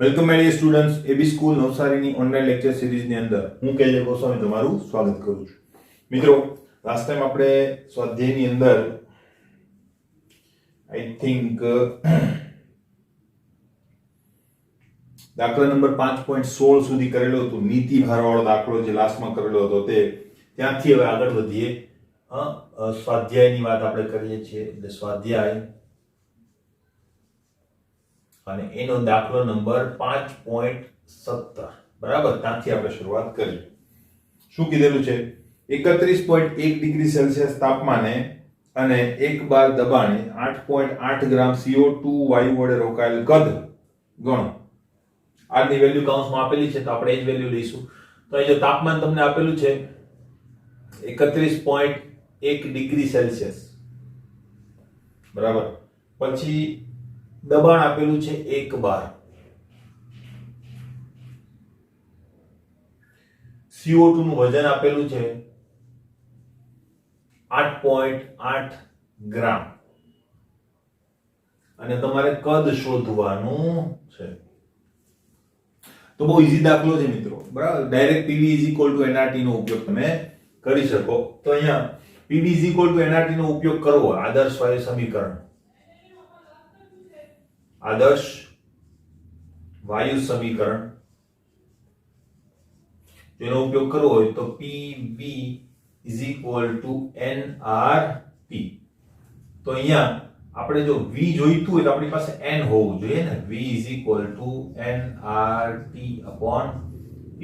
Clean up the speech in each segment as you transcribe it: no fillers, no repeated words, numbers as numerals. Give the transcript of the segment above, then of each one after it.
Welcome my dear students A B school નવસારીની online lecture સિરીઝની અંદર હું કેજે ગોસ્વામી તમારું સ્વાગત કરું છું. મિત્રો લાસ્ટ ટાઈમ આપણે સ્વાધ્યાયની અંદર આઈ થિંક દાખલા નંબર 5.16 સુધી કરેલો હતો. નીતિ ભારવાળો દાખલો જે લાસ્ટમાં કરેલો હતો તે ત્યાંથી હવે આગળ વધીએ. સ્વાધ્યાયની વાત આપણે કરીએ છીએ એટલે સ્વાધ્યાય અને એનો દાખલો નંબર 5.17 બરાબર. ત્યાંથી આપણે શરૂઆત કરી. શું કીધેલું છે? 31.1 ડિગ્રી સેલ્સિયસ તાપમાને અને 1 બાર દબાણે 8.8 ગ્રામ CO2 વાયુ વડે રોકાયેલ કદ ગણો. આની વેલ્યુ કૌંસમાં આપેલી છે તો આપણે એ જ વેલ્યુ લઈશું. તો અહીં જો તાપમાન તમને આપેલું છે 31.1 ડિગ્રી સેલ્સિયસ બરાબર. પછી દબાણ આપેલું છે 1 બાર. CO2 નું વજન આપેલું છે 8.8 ગ્રામ અને તમારે કદ શોધવાનું છે. તો બહુ ઈઝી દાખલો છે મિત્રો બરાબર. ડાયરેક્ટ PV nRT નો ઉપયોગ તમે કરી શકો. તો અહીંયા PV nRT નો ઉપયોગ કરવો આદર્શ વાયુ સમીકરણ, આદર્શ વાયુ સમીકરણ જેનો ઉપયોગ કરવો હોય તો PV nRT. તો અહીંયા આપણે જો V જોઈતું હોય તો આપણી પાસે n હોવું જોઈએ ને. V nRT/P.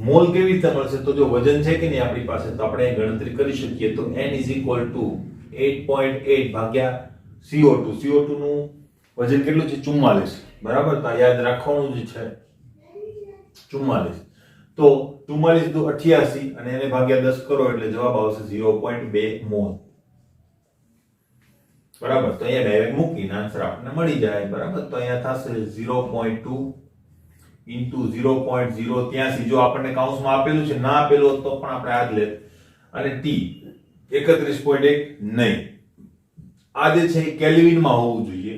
મોલ કેવી રીતે મળશે? તો જો વજન છે કે નહીં આપણી પાસે તો આપણે ગણતરી કરી શકીએ. તો n 8.8 ભાગ્યા CO2. CO2 નું વજન કેટલું છે? 44 બરાબર. તો યાદ રાખવાનું જ છે 44. તો 44 દુ 88 અને એને ભાગ્યા 10 કરો એટલે જવાબ આવશે 0.2 મોલ બરાબર. તો અહીંયા ડાયરેક્ટ મૂકીને આન્સર આપણને મળી જાય બરાબર. તો અહીંયા થશે 0.2 ઇન્ટુ 0.083. જો આપણને કૌંસમાં આપેલું છે, ના આપેલું તો પણ આપણે આ જ લેત. અને T 31.1 નહીં. આ જે છે એ કેલ્વિનમાં હોવું જોઈએ.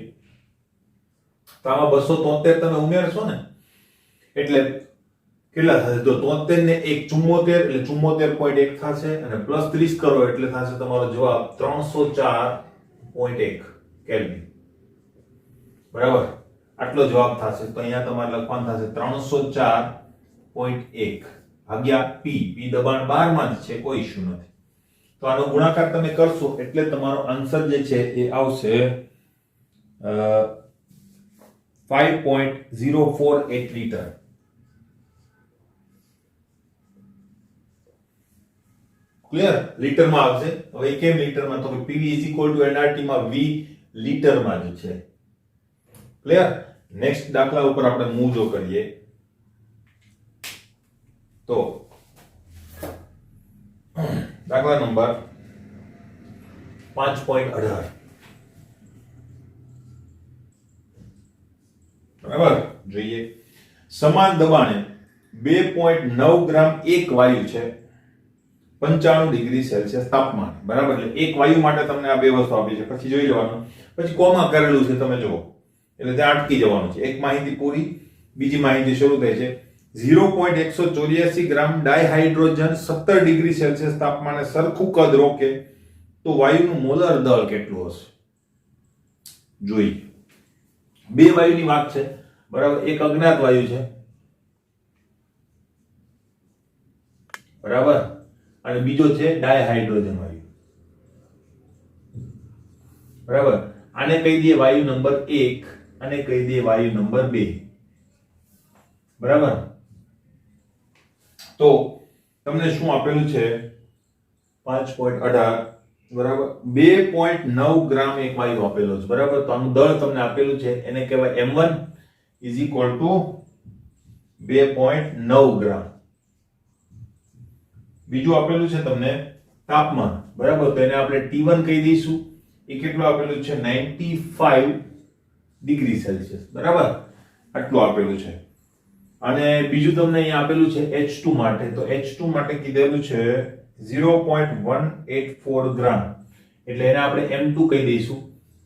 તો આમાં 273 તમે ઉમેરશો ને એટલે કેટલા થશે? જો 73 ને 1 74 એટલે 74.1 થશે અને પ્લસ 30 કરો એટલે થશે તમારો જવાબ 304.1 કેલ્વિન બરાબર. આટલો જવાબ થશે. તો અહીંયા તમારે લખવાનું થશે 304.1 ભાગ્યા P. P દબાણ 12 માં જ છે, કોઈ ઇશ્યુ નથી. તો આનો ગુણાકાર તમે કરશો એટલે તમારો આન્સર જે છે એ આવશે 5.048 લીટર. ક્લિયર? લીટરમાં આવશે. હવે કેમ લીટરમાં? તો PV nRT માં V લીટરમાં જ છે. ક્લિયર? નેક્સ્ટ દાખલા ઉપર આપણે મૂવ જો કરીએ તો દાખલા નંબર 5.18 બરાબર. જોઈએ. સમાન દબાણે 2.9 ગ્રામ એક વાયુ છે 95 ડિગ્રી સેલ્સિયસ તાપમાન બરાબર. એટલે એક વાયુ માટે તમને આ બે વસ્તુ આપી છે. પછી જોઈ લેવાનું. પછી કોમાં કરેલું છે તમે જુઓ એટલે ત્યાં અટકી જવાનું છે. એક માહિતી પૂરી, બીજી માહિતી શરૂ થાય છે. 0.184 ગ્રામ ડાયહાઇડ્રોજન 17 ડિગ્રી સેલ્સિયસ તાપમાને સરખું કદ રોકે તો વાયુનું મોલર દળ કેટલું હશે? જોઈ. બે વાયુની વાત છે બરાબર. એક અજ્ઞાત વાયુ છે બરાબર અને બીજો છે ડાયહાઇડ્રોજન વાયુ બરાબર. આને કહી દઈએ વાયુ નંબર 1 અને કહી દઈએ વાયુ નંબર 2 બરાબર. તો તમને શું આપેલું છે? 5.18 બરાબર. 2.9 ગ્રામ એક વાયુ આપેલો છે બરાબર. તો આનું દળ તમને આપેલું છે એને કહેવાય m1 2.9 ગ્રામ. બીજું આપેલું છે તમને તાપમાન બરાબર. તો એને આપણે T1 કહી દઈશું. એ કેટલું આપેલું છે? 95 ડિગ્રી સેલ્સિયસ બરાબર. આટલું આપેલું છે. અને બીજું તમને અહીંયા આપેલું છે H2 માટે. તો H2 માટે કીધેલું છે 0.184 ગ્રામ એટલે એને આપણે M2 કહી દઈશું.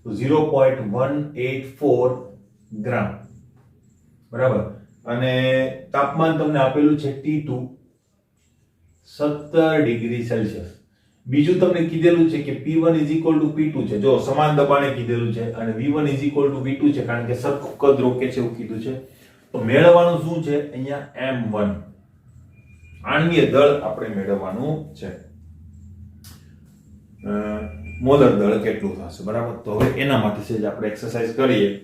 તો 0.184 ગ્રામ બરાબર, અને તાપમાન તમને આપેલું છે T2 17 ડિગ્રી સેલ્સિયસ. બીજું તમને કીધેલું છે કે P1 P2 છે, જો સમાન દબાણે કીધેલું છે, અને V1 V2 છે, કારણ કે સરખું કદ રોકે છે એવું કીધું છે. તો મેળવવાનું શું છે અહીંયા M1, આણ્વીય દળ આપણે મેળવવાનું છે. મોલર દળ કેટલું થશે, બરાબર. તો હવે એના માટે છે જે આપણે એક્સરસાઇઝ કરીએ,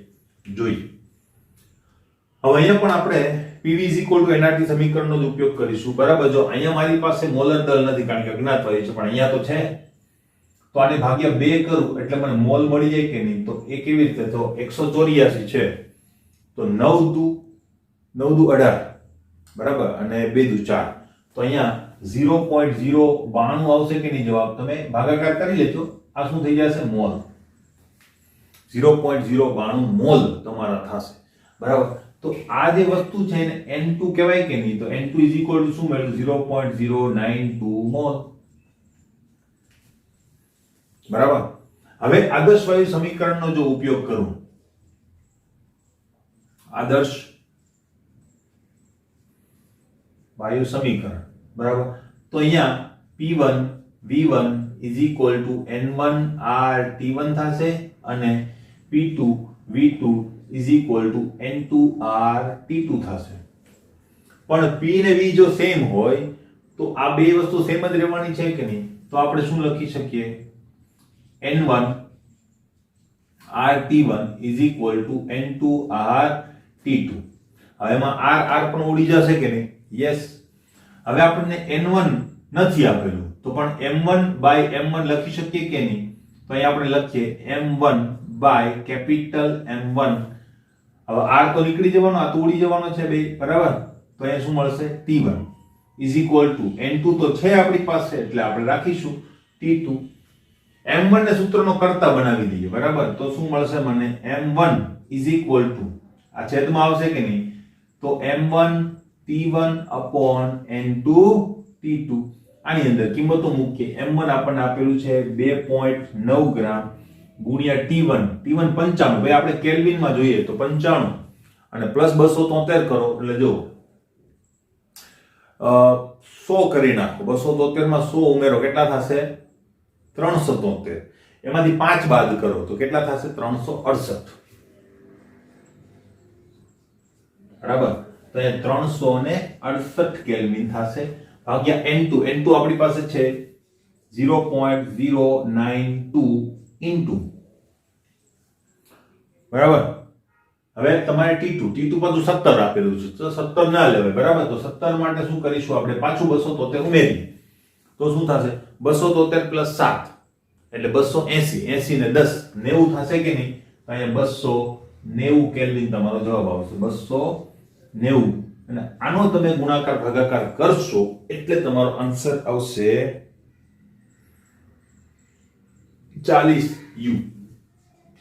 જોઈએ. હવે અહીંયા પણ આપણે PV nRT સમીકરણનો જ ઉપયોગ કરીશું, બરાબર. જો અહીંયા મારી પાસે મોલર દળ નથી કારણ કે અજ્ઞાત વાયુ છે, પણ અહીંયા તો છે, તો આને ભાગ્યા 2 કરું એટલે મને મોલ મળી જાય કે નહીં. તો એ કેવી રીતે, તો 184 છે, તો 9 દુ 18, બરાબર, અને 2 દુ 4, તો અહીંયા 0.092 આવશે કે નહીં જવાબ. તમે ભાગાકાર કરી લેજો, આ શું થઈ જશે, મોલ. 0.092 મોલ તમારા થશે, બરાબર. તો આ જે વસ્તુ છે એને N2 કહેવાય કે નહીં, તો N2 શું મળ્યું, 0.092 મોલ, બરાબર. હવે આદર્શ વાયુ સમીકરણનો જો ઉપયોગ કરું, આદર્શ વાયુ સમીકરણ, બરાબર, તો અહીંયા P1 V1 N1RT1 થશે, અને P2 V2 N2RT2 થશે. પણ P ને V જો સેમ હોય તો આ બે વસ્તુ સેમ જ રહેવાની છે કે નહીં. તો આપણે શું લખી શકીએ, N1RT1 N2RT2. હવે એમાં R પણ ઉડી જશે કે નહીં, યસ. હવે આપણને N1 નથી આપેલું, તો પણ M1/M1 લખી શકીએ કે નહીં. તો અહીં આપણે લખીએ M1/M1. હવે R તો નીકળી જવાનો, આ તો ઉડી જવાનો છે બે, બરાબર. તો અહીંયા શું મળશે, T1 N2 તો છે આપણી પાસે, એટલે આપણે રાખીશું T2. M1 ને સૂત્રનો કરતા બનાવી દઈએ, બરાબર. તો શું મળશે મને, M1 આ છેદમાં આવશે કે નહીં, તો M1 T1/N2 T2. આની અંદર કિંમતો મૂકીએ. M1 આપણને આપેલું છે 2.9 ગ્રામ ગુણ્યા T1 95, ભાઈ આપણે કેલ્વિનમાં જોઈએ તો 95, અને પ્લસ 273 કરો એટલે જો 100 કરી નાખો. 273 માં 100 ઉમેરો, કેટલા થશે, 373. એમાંથી 5 બાદ કરો તો કેટલા થશે, 368, બરાબર. તો એ 368 કેલ્વિન થશે, ભાગ્યા N2 આપણી પાસે છે 0.092 ઇન્ટુ, બરાબર. હવે તમારે T2 પાછું 17 આપેલું છે, તો 17 ના લેવાય, બરાબર. તો 17 માટે શું કરીશું આપણે, પાછું 273 ઉમેરીએ તો શું થશે, 273 પ્લસ 7 એટલે 280, 80 ને 10 90 થશે કે નહીં. અહીંયા 290 કેલ્વિન તમારો જવાબ આવશે, 290. અને આનો તમે ગુણાકાર ભાગાકાર કરશો એટલે તમારો આન્સર આવશે 40 U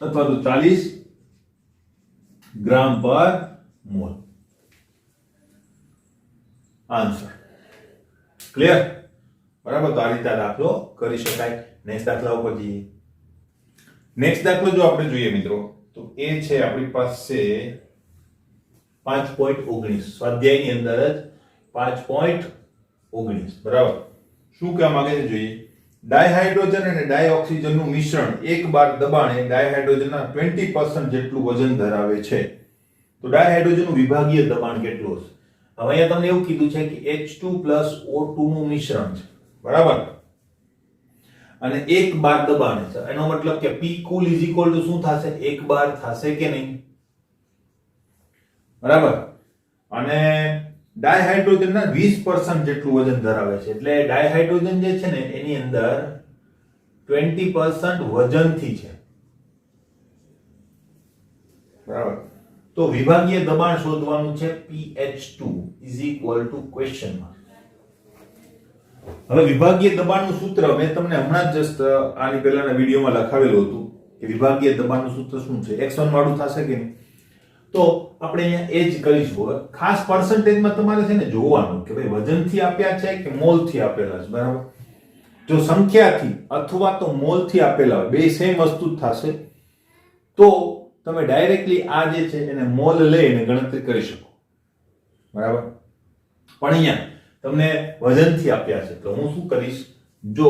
અથવા તો 40 ગ્રામ પર મોલ. આન્સર ક્લિયર, બરાબર. તો આ રીતે દાખલો કરી શકાય. નેક્સ્ટ દાખલા ઉપર જઈએ. નેક્સ્ટ દાખલો જો આપણે જોઈએ મિત્રો, તો એ છે આપણી પાસે 5.19, સ્વાધ્યાયની અંદર જ 5.19, બરાબર. શું કહેવા માંગે છે જોઈએ. ડાયહાઇડ્રોજન અને ડાયઓક્સિજનનું મિશ્રણ એક બાર દબાણે ડાયહાઇડ્રોજનના 20% જેટલું વજન ધરાવે છે. તો ડાયહાઇડ્રોજનનું વિભાગીય દબાણ કેટલું હશે. હવે અહીંયા તમને એવું કીધું છે કે H2+O2 નું મિશ્રણ છે, બરાબર, અને એક બાર દબાણે છે. એનો મતલબ કે P કુલ શું થશે, એક બાર થશે કે નહીં, બરાબર. અને ડાયહાઇડ્રોજનના 20% જેટલું વજન ધરાવે છે, એટલે ડાયહાઇડ્રોજન જે છે ને એની અંદર 20% વજનથી છે, બરાબર. તો વિભાગીય દબાણ શોધવાનું છે pH2 ક્વેશ્ચન માર્ક. હવે વિભાગીય દબાણનું સૂત્ર મેં તમને હમણાં જ જસ્ટ આની પહેલાના વિડિયોમાં લખાવેલું હતું કે વિભાગીય દબાણનું સૂત્ર શું છે, x1 વાળું થશે કે નહીં. તો આપણે અહીંયા એ જ કરીશું. ખાસ પર્સન્ટેજમાં તમારે છે ને જોવાનું કે ભાઈ વજનથી આપ્યા છે કે મોલથી આપેલા છે, બરાબર. જો સંખ્યાથી અથવા તો મોલથી આપેલા હોય, બે સેમ વસ્તુ જ થશે, તો તમે ડાયરેક્ટલી આ જે છે એને મોલ લઈને ગણતરી કરી શકો, બરાબર. પણ અહીંયા તમને વજનથી આપ્યા છે, તો હું શું કરીશ, જો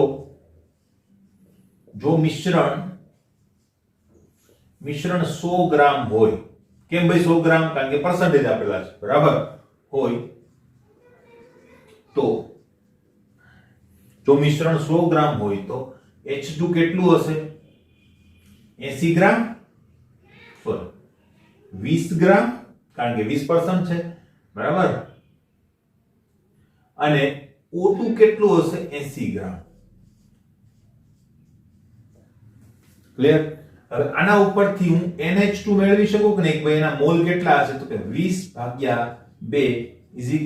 મિશ્રણ 100 ગ્રામ હોય, કેમ ભાઈ 100 ગ્રામ, કારણ કે પર્સન્ટેજ આપેલા છે, બરાબર, હોય તો જો મિશ્રણ 100 ગ્રામ હોય તો H2 કેટલું હશે, 80 ગ્રામ, સોરી 20 ગ્રામ, કારણ કે 20% છે, બરાબર. અને O2 કેટલું હશે, 80 ગ્રામ. ક્લિયર? હવે આના ઉપરથી હું NH2 મેળવી શકું કે નહીં, ભાઈ એના મોલ કેટલા હશે, તો કે 20/2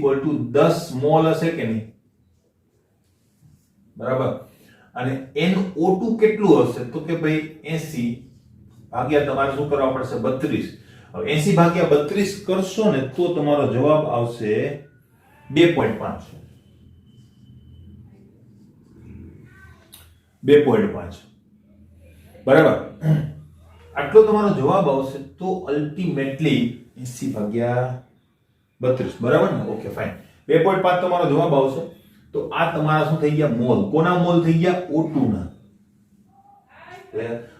= 10 મોલ હશે કે નહીં, બરાબર. અને NO2 કેટલું હશે, તો કે ભાઈ 80 ભાગ્યા તમારે શું કરવા પડશે, 32. હવે 80/32 કરશો ને તો તમારો જવાબ આવશે 2.5. 2.5, બરાબર. આટલો તમારો જવાબ આવશે. તો અલ્ટિમેટલી 80/32, બરાબર ને? Okay, fine. 2.5 તમારો જવાબ આવશે. તો આ તમારા શું થઈ ગયા, મોલ. કોના મોલ થઈ ગયા, O2 ના.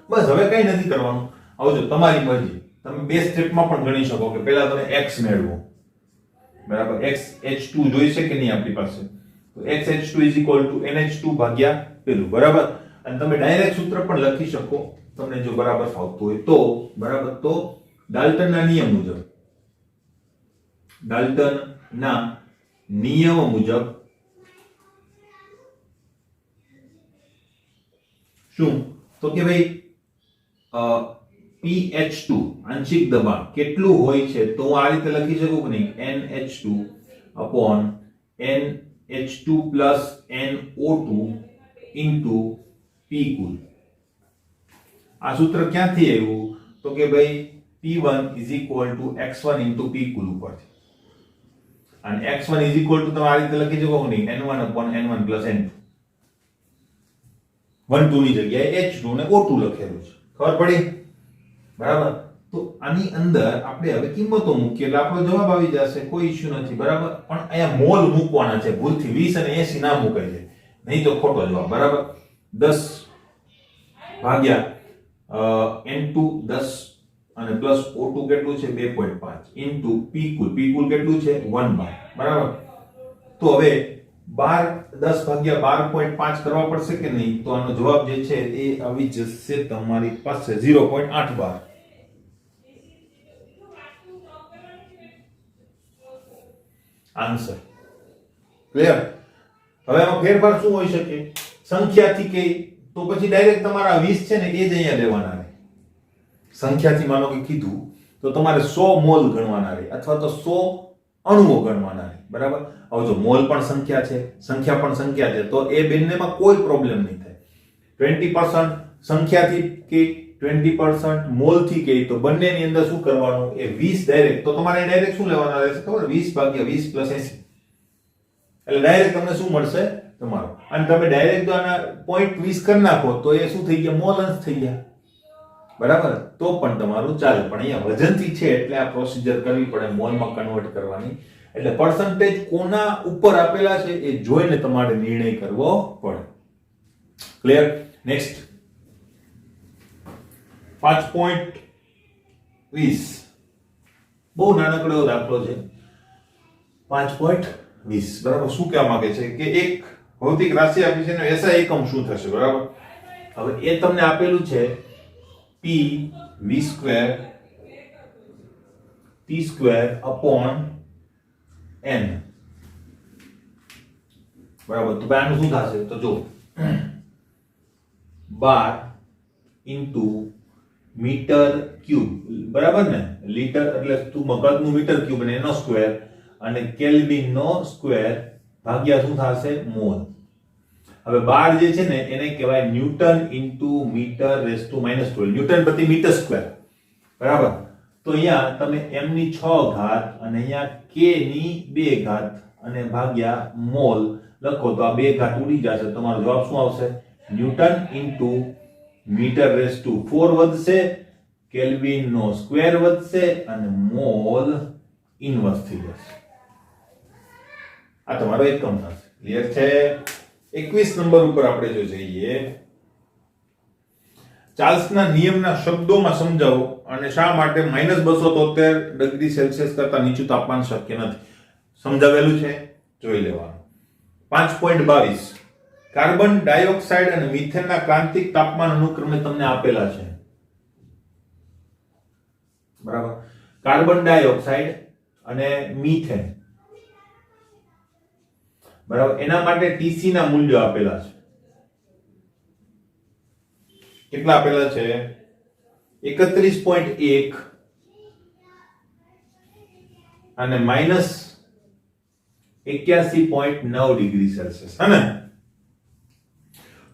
બસ, હવે કઈ નથી કરવાનું. આવજો, તમારી મરજી. તમે બે સ્ટેપમાં પણ ગણી શકો કે પહેલા તમે x મેળવો, બરાબર. x H2 જોઈશે કે નહીં આપણી પાસે, તો x H2 = NH2 ભાગ્યા પેલું, બરાબર. અને તમે ડાયરેક્ટ સૂત્ર પણ લખી શકો તમને જો બરાબર ફાવતું હોય તો, બરાબર. તો ડાલ્ટનના નિયમ મુજબ શું, તો કે ભાઈ pH2 આંશિક દબાણ કેટલું હોય છે, તો હું આ રીતે લખી શકું કે નહીં, NH2 NH2 NO2 P કુલ. આ સૂત્ર ક્યાંથી આવ્યું, તો કે ભાઈ P1 = x1 * P કુલ ઉપરથી. અને x1 = તમે આ રીતે લખી શકો કે નહીં, N1/N1 + N2. 1 2 ની જગ્યાએ H2 ને O2 લખેલું છે, ખબર પડી, બરાબર. તો આની અંદર આપણે હવે કિંમતો મૂકીએ એટલે આપણો જવાબ આવી જશે, કોઈ ઇશ્યુ નથી, બરાબર. પણ અહીંયા મોલ મૂકવાના છે, ભૂલથી 20 અને 80 ના મુકાઈ જાય, નહીં તો ખોટો જવાબ, બરાબર. 10 N2 10 અને પ્લસ O2 કેટલું છે, 2.5 * P કુલ. P કુલ કેટલું છે, 1/, બરાબર. તો હવે 10/12.5 કરવા પડશે કે નહીં, તો આનો જવાબ જે છે એ આવી જશે તમારી પાસે 0.8 બાર. Answer clear? હવે આમાં ફેરફાર શું હોઈ શકે, સંખ્યાથી કે તો પછી ડાયરેક્ટ તમારા 20 છે ને એ જ અહીંયા લેવાના રહે. સંખ્યાથી માનો કે કીધું તો તમારે 100 મોલ ગણવાના રહે અથવા તો 100 અણુઓ ગણવાના રહે, બરાબર. હવે જો મોલ પણ સંખ્યા છે, સંખ્યા પણ સંખ્યા છે, તો એ બંનેમાં કોઈ પ્રોબ્લેમ નહીં થાય. 20% સંખ્યાથી કે 20% મોલથી કે તો બંનેની અંદર શું કરવાનું, એ 20 ડાયરેક્ટ, તો તમારે ડાયરેક્ટ શું લેવાના રહેશે ખબર, 20/20 + 80. એટલે ડાયરેક્ટ તમને શું મળશે તમારો. અને તમે ડાયરેક્ટ આના 0.20 કરી નાખો તો એ શું થઈ ગયા, મોલ અંશ થઈ ગયા, બરાબર. તો પણ તમારું ચાલે. પણ અહીંયા વજનથી છે એટલે આ પ્રોસિજર કરવી પડે, મોલમાં કન્વર્ટ કરવાની. એટલે પર્સન્ટેજ કોના ઉપર આપેલા છે એ જોઈને તમારે નિર્ણય કરવો પડે. ક્લિયર? નેક્સ્ટ 5.20 બહુ નાનકડો દાખલો છે. 5.20 બરાબર. શું કહેવા માંગે છે કે એક ભૌતિક રાશિ આપી છે ને એસઆ એકમ શું થશે, બરાબર. હવે એ તમને આપેલું છે P v² T² / N, બરાબર. તો આનું શું થશે, તો જો 12 * મીટર ક્યુબ, બરાબર ને. લીટર એટલે તું મગજનું મીટર ક્યુબ અને એનો સ્ક્વેર, અને કેલ્વિન નો સ્ક્વેર ભાગ્યા શું થશે, મોલ. હવે 12 જે છે ને એને કહેવાય ન્યૂટન * મીટર⁻12, ન્યૂટન પ્રતિ મીટર સ્ક્વેર, બરાબર. તો અહીંયા તમે m ની 6 ઘાત અને અહીંયા k ની 2 ઘાત અને ભાગ્યા મોલ લખો તો આ 2 ઘાત ઉડી જશે. તમારો જવાબ શું આવશે, ન્યૂટન * મીટર⁻4 વધશે કેલ્વિન નો સ્ક્વેર વધશે અને મોલ ઇનવર્સ થઈ જશે. આ તમારો એકમ થશે. ક્લિયર છે? 21 નંબર ઉપર આપણે જો જઈએ, ચાર્લ્સના નિયમના શબ્દોમાં સમજાવો અને શા માટે -273 ડિગ્રી સેલ્સિયસ કરતા નીચું તાપમાન શક્ય નથી. સમજાવેલું છે, જોઈ લેવાનું. 5.22 કાર્બન ડાયોક્સાઇડ અને મિથેનના ક્રાંતિક તાપમાન અનુક્રમે તમને આપેલા છે. બરાબર? કાર્બન ડાયોક્સાઇડ અને મિથેન, બરાબર, એના માટે TC ના મૂલ્યો આપેલા છે. કેટલા આપેલા છે? 31.1 અને -81.9 ડિગ્રી સેલ્સિયસ. હે ને?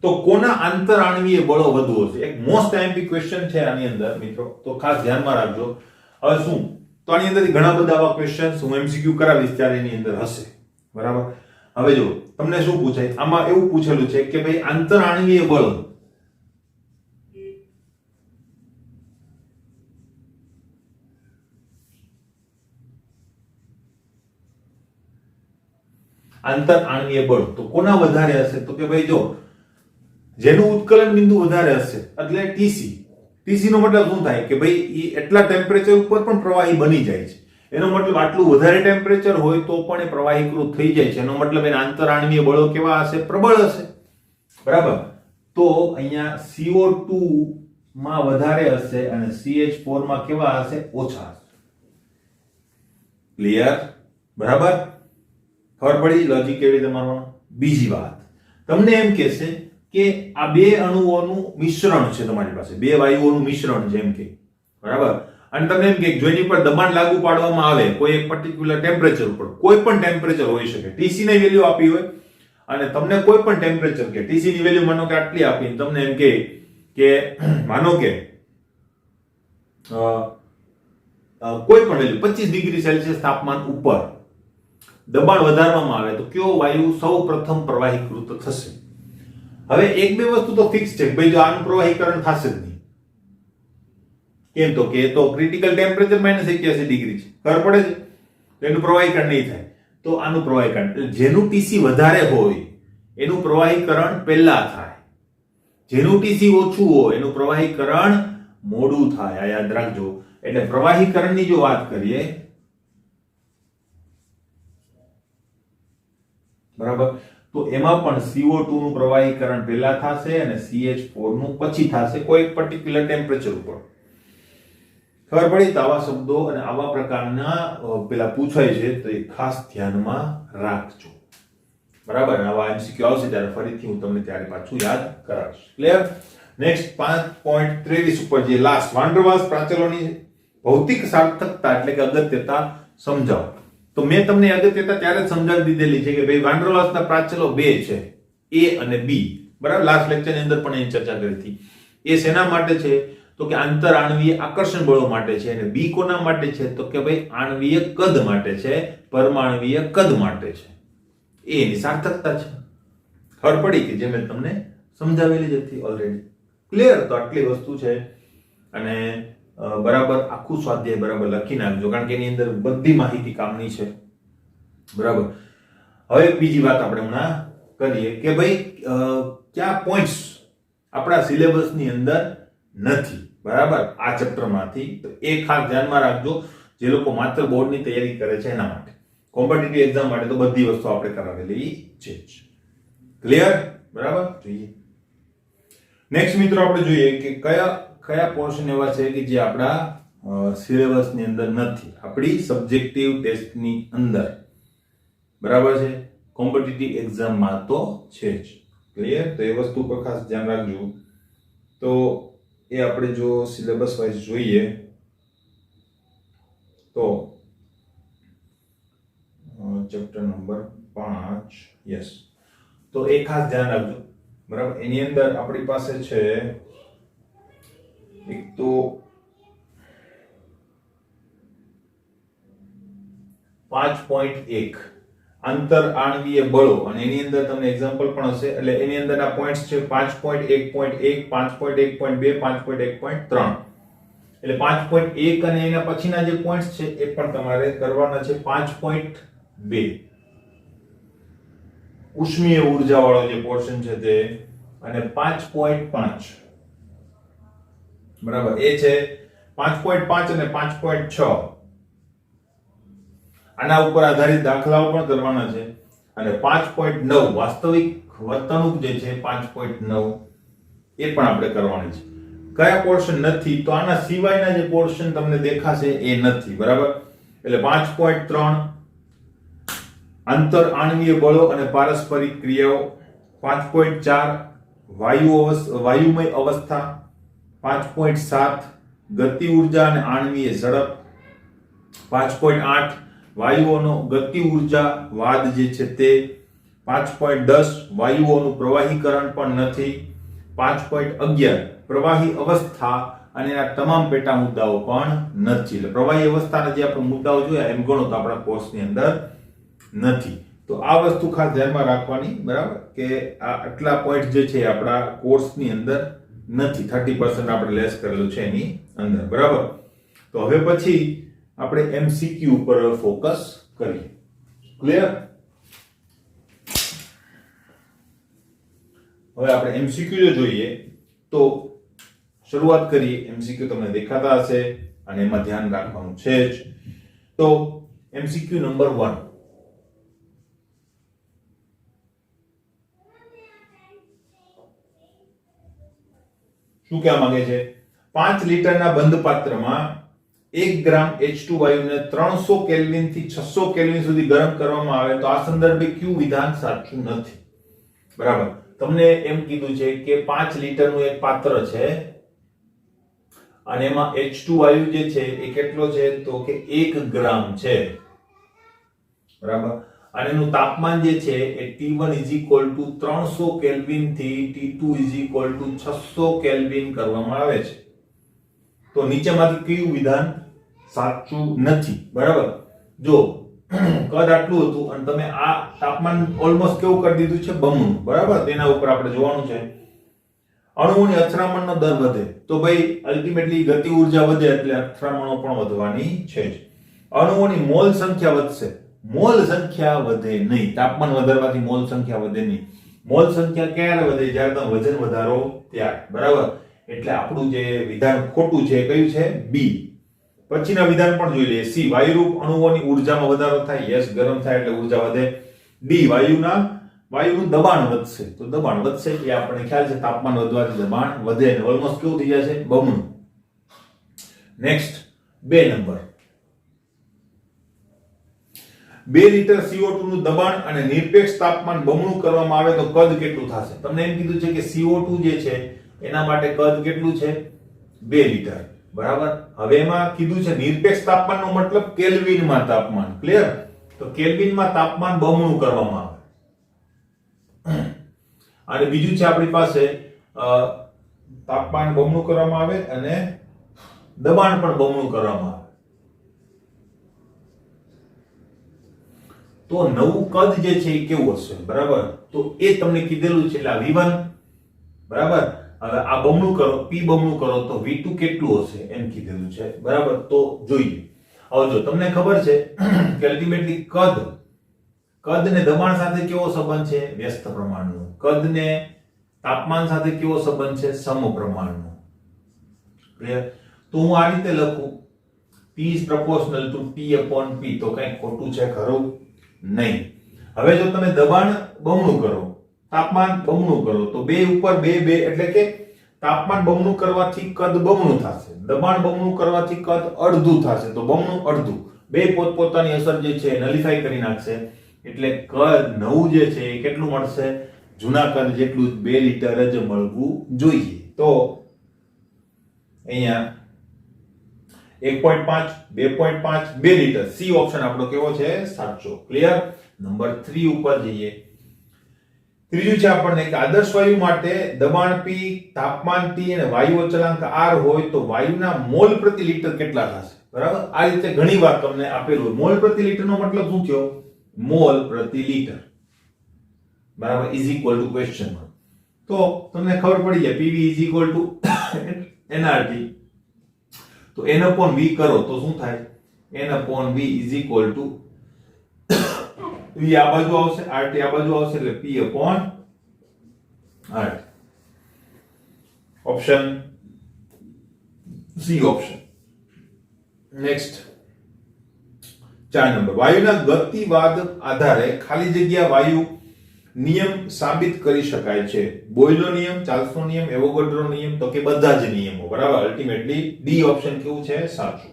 તો કોના આંતરઆણવીય બળો વધુ હશે? એક મોસ્ટ આઈએમપી ક્વેશ્ચન છે આની અંદર મિત્રો, તો ખાસ ધ્યાનમાં રાખજો. હવે શું, તો આની અંદર ઘણા બધા આવા ક્વેશ્ચન્સ હું MCQ કરાવીશ ત્યારે એની અંદર હશે. બરાબર? હવે જો તમને શું પૂછાય, આમાં એવું પૂછેલું છે કે ભાઈ આંતરઆણવીય બળ, આંતરઆણવીય બળ તો કોના વધારે હશે? તો કે ભાઈ જો જેનું ઉત્કલન બિંદુ વધારે હશે એટલે TC નો મતલબ શું થાય કે ભાઈ એ એટલા ટેમ્પરેચર ઉપર પણ પ્રવાહી બની જાય છે. એનો મતલબ આટલું વધારે ટેમ્પરેચર હોય તો પણ એ પ્રવાહીકૃત થઈ જાય છે. એનો મતલબ એના આંતરઆણવીય બળો કેવા હશે? પ્રબળ હશે. બરાબર? તો અહીંયા CO2 માં વધારે હશે અને CH4 માં કેવા હશે? ઓછા હશે. ક્લિયર? બરાબર? ખબર પડી લોજિક કેવી રીતે મારવાનું? બીજી વાત, તમને એમ કહેશે કે આ બે અણુઓનું મિશ્રણ છે તમારી પાસે, બે વાયુઓનું મિશ્રણ છે એમ કે. બરાબર? અને તમને એમ કે જો એની પર દબાણ લાગુ પાડવામાં આવે કોઈ એક પર્ટિક્યુલર ટેમ્પરેચર ઉપર, કોઈ પણ ટેમ્પરેચર હોઈ શકે, TC ની વેલ્યુ આપી હોય અને તમને કોઈ પણ ટેમ્પરેચર કે TC ની વેલ્યુ માનો કે આટલી આપી, તમને એમ કે માનો કે કોઈ પણ વેલ્યુ 25 ડિગ્રી સેલ્સિયસ તાપમાન ઉપર દબાણ વધારવામાં આવે તો કયો વાયુ સૌ પ્રથમ પ્રવાહીકૃત થશે? હવે એક બે વસ્તુ તો ફિક્સ છે, ભાઈ જો આનું પ્રવાહીકરણ થશે જ નહીં. કેમ? તો કે તો ક્રિટિકલ ટેમ્પરેચર -81 ડિગ્રી છે, ખબર પડે છે, તો એનું પ્રવાહીકરણ નહીં થાય. તો આનું પ્રવાહીકરણ, જેનું TC વધારે હોય એનું પ્રવાહીકરણ પહેલા થાય, જેનું TC ઓછું હોય એનું પ્રવાહીકરણ મોડું થાય. આ યાદ રાખજો. એટલે પ્રવાહીકરણની જો વાત કરીએ, બરાબર, તો એમાં પણ CO2 નું પ્રવાહીકરણ પહેલા થશે અને CH4 નું પછી થશે કોઈ પર્ટિક્યુલર ટેમ્પરેચર ઉપર. ખબર પડી? તો આવા શબ્દો અને આવા પ્રકારના પેલા પૂછાય છે તો એ ખાસ ધ્યાનમાં રાખજો. બરાબર? આવા MCQ આવશે ત્યારે ફરીથી હું તમને ત્યારે પાછું યાદ કરાવીશ. ક્લિયર? નેક્સ્ટ 5.23 ઉપર જે લાસ્ટ, વાન ડર વાલ્સ પ્રાચલોની ભૌતિક સાર્થકતા એટલે કે અગત્યતા સમજાવો. તો મેં તમને અગત્યતા ત્યારે જ સમજાવી દીધેલી છે કે ભાઈ વાન ડર વાલ્સના પ્રાચલો બે છે, A અને B. બરાબર? લાસ્ટ લેક્ચરની અંદર પણ એની ચર્ચા કરી હતી. એ શેના માટે છે? તો કે આંતરઆણવીય આકર્ષણ બળો માટે છે. અને B કોના માટે છે? તો કે ભાઈ આણવીય કદ માટે છે, પરમાણવીય કદ માટે છે. એ એની સાર્થકતા છે. ખબર પડી કે જે મેં તમને સમજાવેલી જ હતી ઓલરેડી. ક્લિયર? તો આટલી વસ્તુ છે અને બરાબર આખું સ્વાધ્યાય બરાબર લખી નાખજો, કારણ કે એની અંદર બધી માહિતી કામની છે. બરાબર? હવે બીજી વાત આપણે હમણાં કરીએ કે ભાઈ કયા પોઈન્ટ્સ આપણા સિલેબસની અંદર નથી. બરાબર? આ ચેપ્ટરમાંથી. તો એ ખાસ ધ્યાનમાં રાખજો જે લોકો માત્ર બોર્ડની તૈયારી કરે છે એના માટે. કોમ્પિટિટિવ એક્ઝામ માટે તો બધી વસ્તુ આપણે કરાવેલી છે. ક્લિયર? બરાબર? જોઈએ નેક્સ્ટ મિત્રો આપણે જોઈએ કે કયા પોર્શન એવા છે કે જે આપણા સિલેબસની અંદર નથી, આપણી સબ્જેક્ટિવ ટેસ્ટની અંદર. બરાબર છે? કોમ્પિટિટિવ એક્ઝામમાં તો છે જ. ક્લિયર? તો એ વસ્તુ પર ખાસ ધ્યાન રાખજો. તો એ આપણે જો સિલેબસ વાઇઝ જોઈએ તો ચેપ્ટર નંબર 5, યસ, તો એ ખાસ ધ્યાન રાખજો. બરાબર? એની અંદર આપણી પાસે છે એક તો 5.1 આંતરઆણવીય બળો, અને એની અંદર તમને એક્ઝામ્પલ પણ હશે. એટલે એની અંદરના પોઈન્ટ્સ છે 5.1.1, 5.1.2, 5.1.3. એટલે 5.1 અને એના પછીના જે પોઈન્ટ્સ છે એ પણ તમારે કરવાના છે. 5.2 ઉષ્મીય ઉર્જા વાળો જે પોર્શન છે તે, અને 5.5 બરાબર એ છે 5.5 અને 5.6 આના ઉપર આધારિત દાખલાઓ પણ કરવાના છે. અને 5.9 વાસ્તવિક વર્તણૂક જે છે 5.9 એ પણ આપણે કરવાની છે. કયા પોર્શન નથી? તો આના સિવાયના જે પોર્શન તમને દેખાશે એ નથી. બરાબર, એટલે 5.3 આંતર આણ્વીય બળો અને પારસ્પરિક ક્રિયાઓ, 5.4 વાયુમય અવસ્થા, 5.7 ગતિ ઉર્જા અને આણ્વીય ઝડપ, 5.8 વાયુઓનો ગતિ ઉર્જા વાદ જે છે તે, 5.10 વાયુઓનું પ્રવાહીકરણ પણ નથી, 5.11 પ્રવાહી અવસ્થા અને આ તમામ પેટા મુદ્દાઓ પણ નથી. એટલે પ્રવાહી અવસ્થાના જે આપણે મુદ્દાઓ જોયા એમ ગણો તો આપણા કોર્સની અંદર નથી. તો આ વસ્તુ ખાસ ધ્યાનમાં રાખવાની. બરાબર, કે આ આટલા પોઈન્ટ જે છે આપણા કોર્સની અંદર નથી. 30% આપણે લેસ કરેલું છે એની અંદર. બરાબર, તો હવે પછી આપણે એમસીક્યુ ઉપર ફોકસ કરીએ. ક્લિયર? હવે આપણે એમસીક્યુ જો જોઈએ તો શરૂઆત કરીએ. એમસીક્યુ તમને દેખાતા હશે અને એમાં ધ્યાન રાખવાનું છે જ. તો એમસીક્યુ નંબર 1, શું કહેવા માંગે છે? 5 લીટરના બંધ પાત્રમાં 1 ગ્રામ H2 વાયુને 300 કેલ્વિન થી 600 કેલ્વિન સુધી ગરમ કરવામાં આવે તો આ સંદર્ભે કયું વિધાન સાચું નથી? બરાબર, તમને એમ કીધું છે કે 5 લીટરનું એક પાત્ર છે અને એમાં H2 વાયુ જે છે એ કેટલો છે? તો કે 1 ગ્રામ છે. બરાબર, અને એનું તાપમાન જે છે એ T1 300 કેલ્વિન થી T2 600 કેલ્વિન કરવામાં આવે છે. તો નીચેમાંથી કયું વિધાન સાચું નથી? બરાબર, જો કદ આટલું હતું અને તમે આ તાપમાન ઓલમોસ્ટ કેવું કરી દીધું છે? બમણું. બરાબર, તેના ઉપર આપણે જોવાનું છે. અણુઓની અથડામણનો દર વધે તો ભાઈ અલ્ટિમેટલી ગતિ ઉર્જા વધે એટલે અથડામણો પણ વધવાની છે જ. અણુઓની મોલ સંખ્યા વધશે, મોલ સંખ્યા વધે નહીં. તાપમાન વધારવાથી મોલ સંખ્યા વધે નહીં. મોલ સંખ્યા ક્યારે વધે? જ્યારે તમે વજન વધારો ત્યારે. બરાબર, એટલે આપણું જે વિધાન ખોટું છે કયું છે? બી. પછીના વિધાન પણ જોઈ લઈએ. સી, વાયુરૂપ અણુઓની ઊર્જામાં વધારો થાય. યસ, ગરમ થાય એટલે ઊર્જા વધે. ડી, વાયુનું દબાણ વધશે. તો દબાણ વધશે એ આપણને ખ્યાલ છે. તાપમાન વધવાથી દબાણ વધે અને ઓલમોસ્ટ કેવું થઈ જશે? બમણું. નેક્સ્ટ 2 નંબર, 2 લીટર CO2 નું દબાણ અને નિરપેક્ષ તાપમાન બમણું કરવામાં આવે તો કદ કેટલું થશે? તમને એમ કીધું છે કે CO2 જે છે એના માટે કદ કેટલું છે? 2 લીટર. બરાબર, હવે એમાં કીધું છે નિરપેક્ષ તાપમાનનો મતલબ કેલ્વિનમાં તાપમાન. ક્લિયર? તો કેલ્વિનમાં તાપમાન બમણું કરવામાં આવે. અને બીજું છે આપણી પાસે તાપમાન બમણું કરવામાં આવે અને દબાણ પણ બમણું કરવામાં આવે. તો નવું કદ જે છે એ કેવું હશે? બરાબર, તો એ તમને કીધેલું છે. એટલે આ V1 બરાબર, હવે આ બમણું કરો, P બમણું કરો તો V2 કેટલું હશે એમ કીધેલું છે. બરાબર, તો જોઈએ. હવે જો તમને ખબર છે કે અલ્ટિમેટલી કદ ને દબાણ સાથે કેવો સંબંધ છે? વ્યસ્ત પ્રમાણનો. કદ ને તાપમાન સાથે કેવો સંબંધ છે? સમપ્રમાણનો. ક્લિયર? તો હું આ રીતે લખું P is proportional to T/P. તો કઈ ખોટું છે ખરું? નહીં. હવે જો તમે દબાણ બમણું કરો, તાપમાન બમણું કરો તો 2 ઉપર 2 એટલે કે તાપમાન બમણું કરવાથી કદ બમણું થશે, દબાણ બમણું કરવાથી કદ અડધું થશે. તો બમણું અડધું બે પોતપોતાની અસર જે છે નલિફાઈ કરી નાખશે. એટલે કદ નવું જે છે એ કેટલું મળશે? જૂના કદ જેટલું જ 2 લીટર જ મળવું જોઈએ. તો અહીંયા 1.5 2.5 2 લીટર સી ઓપ્શન આપણો કેવો છે? સાચો. ક્લિયર? નંબર 3 ઉપર જઈએ. ત્રીજું છે આપણને કે આદર્શ વાયુ માટે દબાણ P, તાપમાન T અને વાયુ અચળાંક R હોય તો વાયુના મોલ પ્રતિ લીટર કેટલા થશે? બરાબર, આ રીતે ઘણી વાર તમને આપેલું. મોલ પ્રતિ લીટર નો મતલબ શું થયો? મોલ પ્રતિ લીટર. બરાબર, is equal to question mark. તો તમને ખબર પડી જાય PV is equal to nRT. તો n/v કરો તો શું થાય? n/v is equal to v આ બાજુ આવશે, rt આ બાજુ આવશે એટલે p/rt. Option C option. Next 4 number. વાયુના ગતિવાદ આધારે ખાલી જગ્યા વાયુ નિયમ સાબિત કરી શકાય છે. બોયલો નિયમ, ચાર્લ્સનો નિયમ, એવોગાડ્રો નિયમ, તો કે બધા જ નિયમો. બરાબર. અલ્ટિમેટલી ડી ઓપ્શન કેવું છે? સાચું.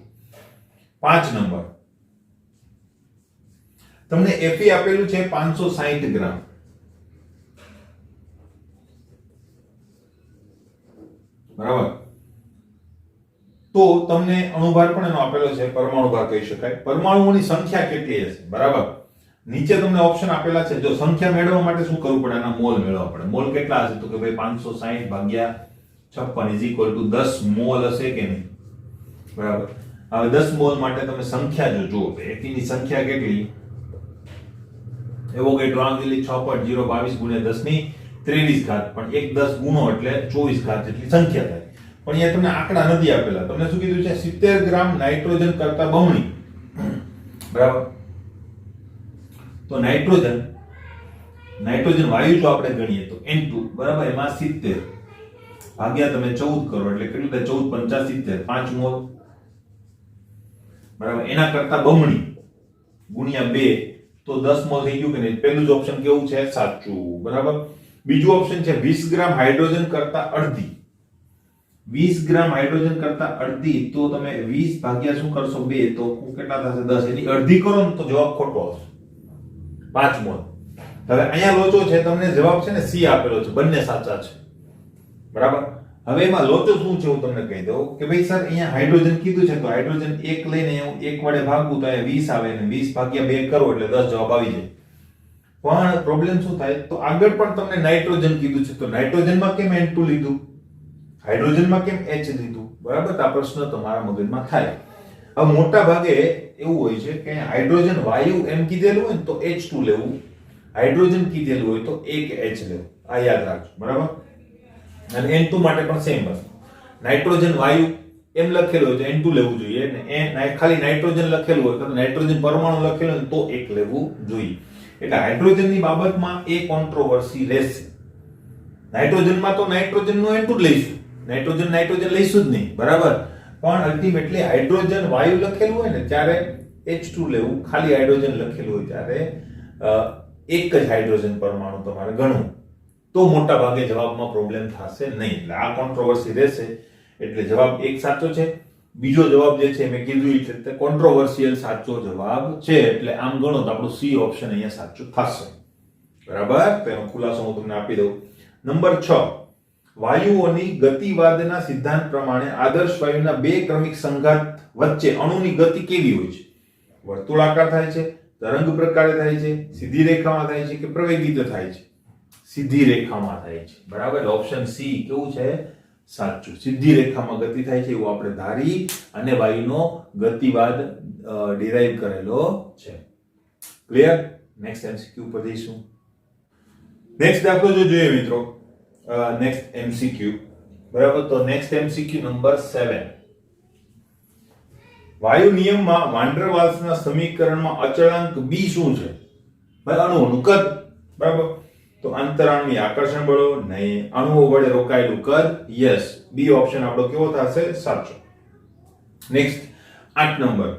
5 નંબર. તમને Fe આપેલું છે 560 ગ્રામ. બરાબર. તો તમને અણુભાર પણ એનો આપેલો છે, પરમાણુ ભાર કહી શકાય. પરમાણુઓની સંખ્યા કેટલી હશે? બરાબર. નીચે તમને ઓપ્શન આપેલા છે. જો સંખ્યા મેળવવા માટે શું કરવું પડે? આના મોલ મેળવવા પડે. મોલ કેટલા હશે? તો કે ભાઈ 560 ભાગ્યા 56 = 10 મોલ હશે કે નહીં? બરાબર. હવે 10 મોલ માટે તમે સંખ્યા જો જુઓ, Fe ની સંખ્યા કેટલી? એવોગાડ્રો આંગળી 6.022 × 10⁻23 ઘાત, પણ એક 10 ગુણો એટલે 24 ઘાત જેટલી સંખ્યા થાય. પણ અહીંયા તમને આંકડા નથી આપેલા. તમને શું કીધું છે? 70 ગ્રામ નાઇટ્રોજન કરતા બમણી. બરાબર. તો નાઇટ્રોજન વાયુ જો આપણે ગણીએ તો N2 બરાબર, એમાં 70 ભાગ્યા તમે 14 કરો એટલે કેટલું થાય? 14 × 5 = 5 મોલ. બરાબર. એના કરતા બમણી ગુણ્યા 2 તો 10 મોલ થઈ ગયું કે નહીં? પહેલું જ ઓપ્શન કેવું છે? સાચું. બરાબર. બીજું ઓપ્શન છે 20 ગ્રામ હાઇડ્રોજન કરતા અડધી. 20 ગ્રામ હાઇડ્રોજન કરતા અડધી, તો તમે 20 ભાગ્યા શું કરશો? 2, તો કેટલા થશે? 10. એની અડધી કરો ને તો જવાબ ખોટો આવશે. 5 મોલ. હવે અહીંયા લોચો છે, તમને જવાબ છે ને સી આપેલો છે, બંને સાચા છે. બરાબર. હવે એમાં લોચો શું છે હું તમને કહી દઉં કે ભાઈ સર અહીંયા હાઇડ્રોજન કીધું છે, તો હાઇડ્રોજન 1 લઈને હું 1 વડે ભાગું તો અહીંયા 20 આવે ને 20 ભાગ્યા 2 કરો એટલે 10 જવાબ આવી જાય. પણ પ્રોબ્લેમ શું થાય? તો આગળ પણ તમને નાઇટ્રોજન કીધું છે, તો નાઇટ્રોજનમાં કેમ N2 લીધું? હાઇડ્રોજનમાં કેમ H લીધું? બરાબર. તો આ પ્રશ્ન તમારા મગજમાં થાય. હવે મોટા ભાગે એવું હોય છે કે હાઇડ્રોજન વાયુ એમ કીધેલું હોય ને તો H2 લેવું, હાઇડ્રોજન કીધેલું હોય તો એક H લેવું. આ યાદ રાખજો. બરાબર. અને N2 માટે પણ સેમ વસ્તુ. નાઇટ્રોજન વાયુ એમ લખેલું હોય તો N2 લેવું જોઈએ, અને ખાલી નાઇટ્રોજન લખેલું હોય તો નાઇટ્રોજન પરમાણુ લખેલું હોય તો એક લેવું જોઈએ. એટલે હાઇડ્રોજનની બાબતમાં એ કોન્ટ્રોવર્સી રહેશે. નાઇટ્રોજનમાં તો નાઇટ્રોજનનું N2 લઈશું, નાઇટ્રોજન લઈશું જ નહીં. બરાબર. પણ અલ્ટિમેટલી હાઇડ્રોજન વાયુ લખેલું હોય ને ત્યારે H2 લેવું, ખાલી હાઇડ્રોજન લખેલું હોય ત્યારે એક જ હાઇડ્રોજન પરમાણુ તમારે ગણવું. તો મોટા ભાગે જવાબમાં પ્રોબ્લેમ થશે નહીં. એટલે આ કોન્ટ્રોવર્સી રહેશે. એટલે જવાબ એક સાચો છે. બીજો જવાબ જે છે મેં કીધું છે તે કોન્ટ્રોવર્સિયલ સાચો જવાબ છે. એટલે આમ ગણો તો આપણું સી ઓપ્શન અહીંયા સાચું થશે. બરાબર. તેનો ખુલાસો હું તમને આપી દઉં. નંબર 6. વાયુઓની ગતિવાદના સિદ્ધાંત પ્રમાણે આદર્શ વાયુના બે ક્રમિક સંઘાત વચ્ચે અણુની ગતિ કેવી હોય છે? વર્તુળાકાર થાય છે, તરંગ પ્રકારે થાય છે, સીધી રેખામાં થાય છે કે પ્રવેગિત થાય છે? સીધી રેખામાં થાય છે. બરાબર. ઓપ્શન સી કેવું છે? સાચું. સીધી રેખામાં ગતિ થાય છે એવું આપણે ધારી અને વાયુનો ગતિવાદ ડિરાઈવ કરેલો છે. ક્લિયર? નેક્સ્ટ એમસીક્યુ પર જઈશું. નેક્સ્ટ દાખલો જો જોઈએ મિત્રો, નેક્સ્ટ એમસીક્યુ. બરાબર. તો નેક્સ્ટ એમસીક્યુ નંબર 7. વાયુ નિયમમાં વાન ડર વાલ્સના સમીકરણમાં અચળાંક b શું છે? ભાઈ અણુઓનું કદ. બરાબર. તો અંતરાણુની આકર્ષણ બળો નહીં, અણુઓ વડે રોકાયેલું કદ. યસ. બી ઓપ્શન આપણો કેવો થશે? સાચો. Next 8 number.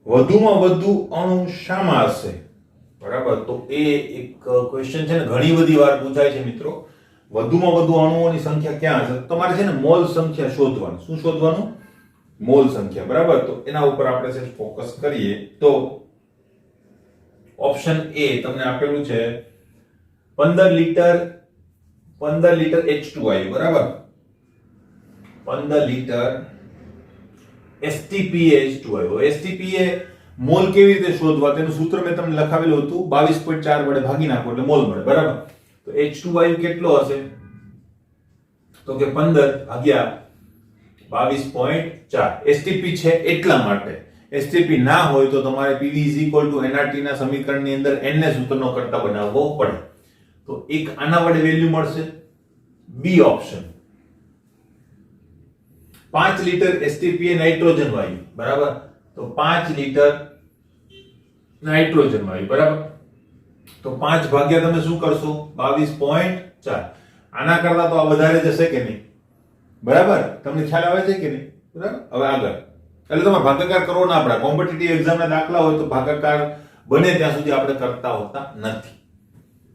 વધુમાં વધુ અણુ શામાં હશે? બરાબર. તો એ એક ક્વેશ્ચન છે ને, ઘણી બધી વાર પૂછાય છે મિત્રો. વધુમાં વધુ અણુઓની સંખ્યા ક્યાં હશે? તમારે છે ને મોલ સંખ્યા શોધવાનું. શું શોધવાનું? મોલ સંખ્યા. બરાબર. તો એના ઉપર આપણે ફોકસ કરીએ તો ઓપ્શન એ તમને આપેલું છે 15 લીટર H2 વાયુ. બરાબર. 15 લીટર STPA વાયુ. STPA મોલ કેવી રીતે શોધવા તેનું સૂત્ર મેં તમને લખાવેલું હતું. 22.4 વડે ભાગી નાખો એટલે મોલ મળે. બરાબર. તો H2 વાયુ કેટલો હશે? તો કે 15 ભાગ્યા 22.4. STP છે એટલા માટે. STP ના હોય તો તમારે PV = nRT ના સમીકરણની અંદર n ને સૂત્રનો કરતા બનાવવો પડે. તો એક આના વડે વેલ્યુ મળશે. B option. 5 લિટર STP એ નાઇટ્રોજન વાયુ, બરાબર? તો 5 લિટર નાઇટ્રોજન વાયુ, બરાબર? તો 5 ભાગ્યા તમે શું કરશો? 22.4. આના કરતા તો આ વધારે જશે કે નહીં? બરાબર? તમને ખ્યાલ આવે છે કે નહીં? બરાબર? હવે આગળ એટલે તમારે ભાગાકાર કરવો ના પડે. કોમ્પિટિટિવ એક્ઝામના દાખલા હોય તો ભાગાકાર બને ત્યાં સુધી આપણે કરતા હોતા નથી,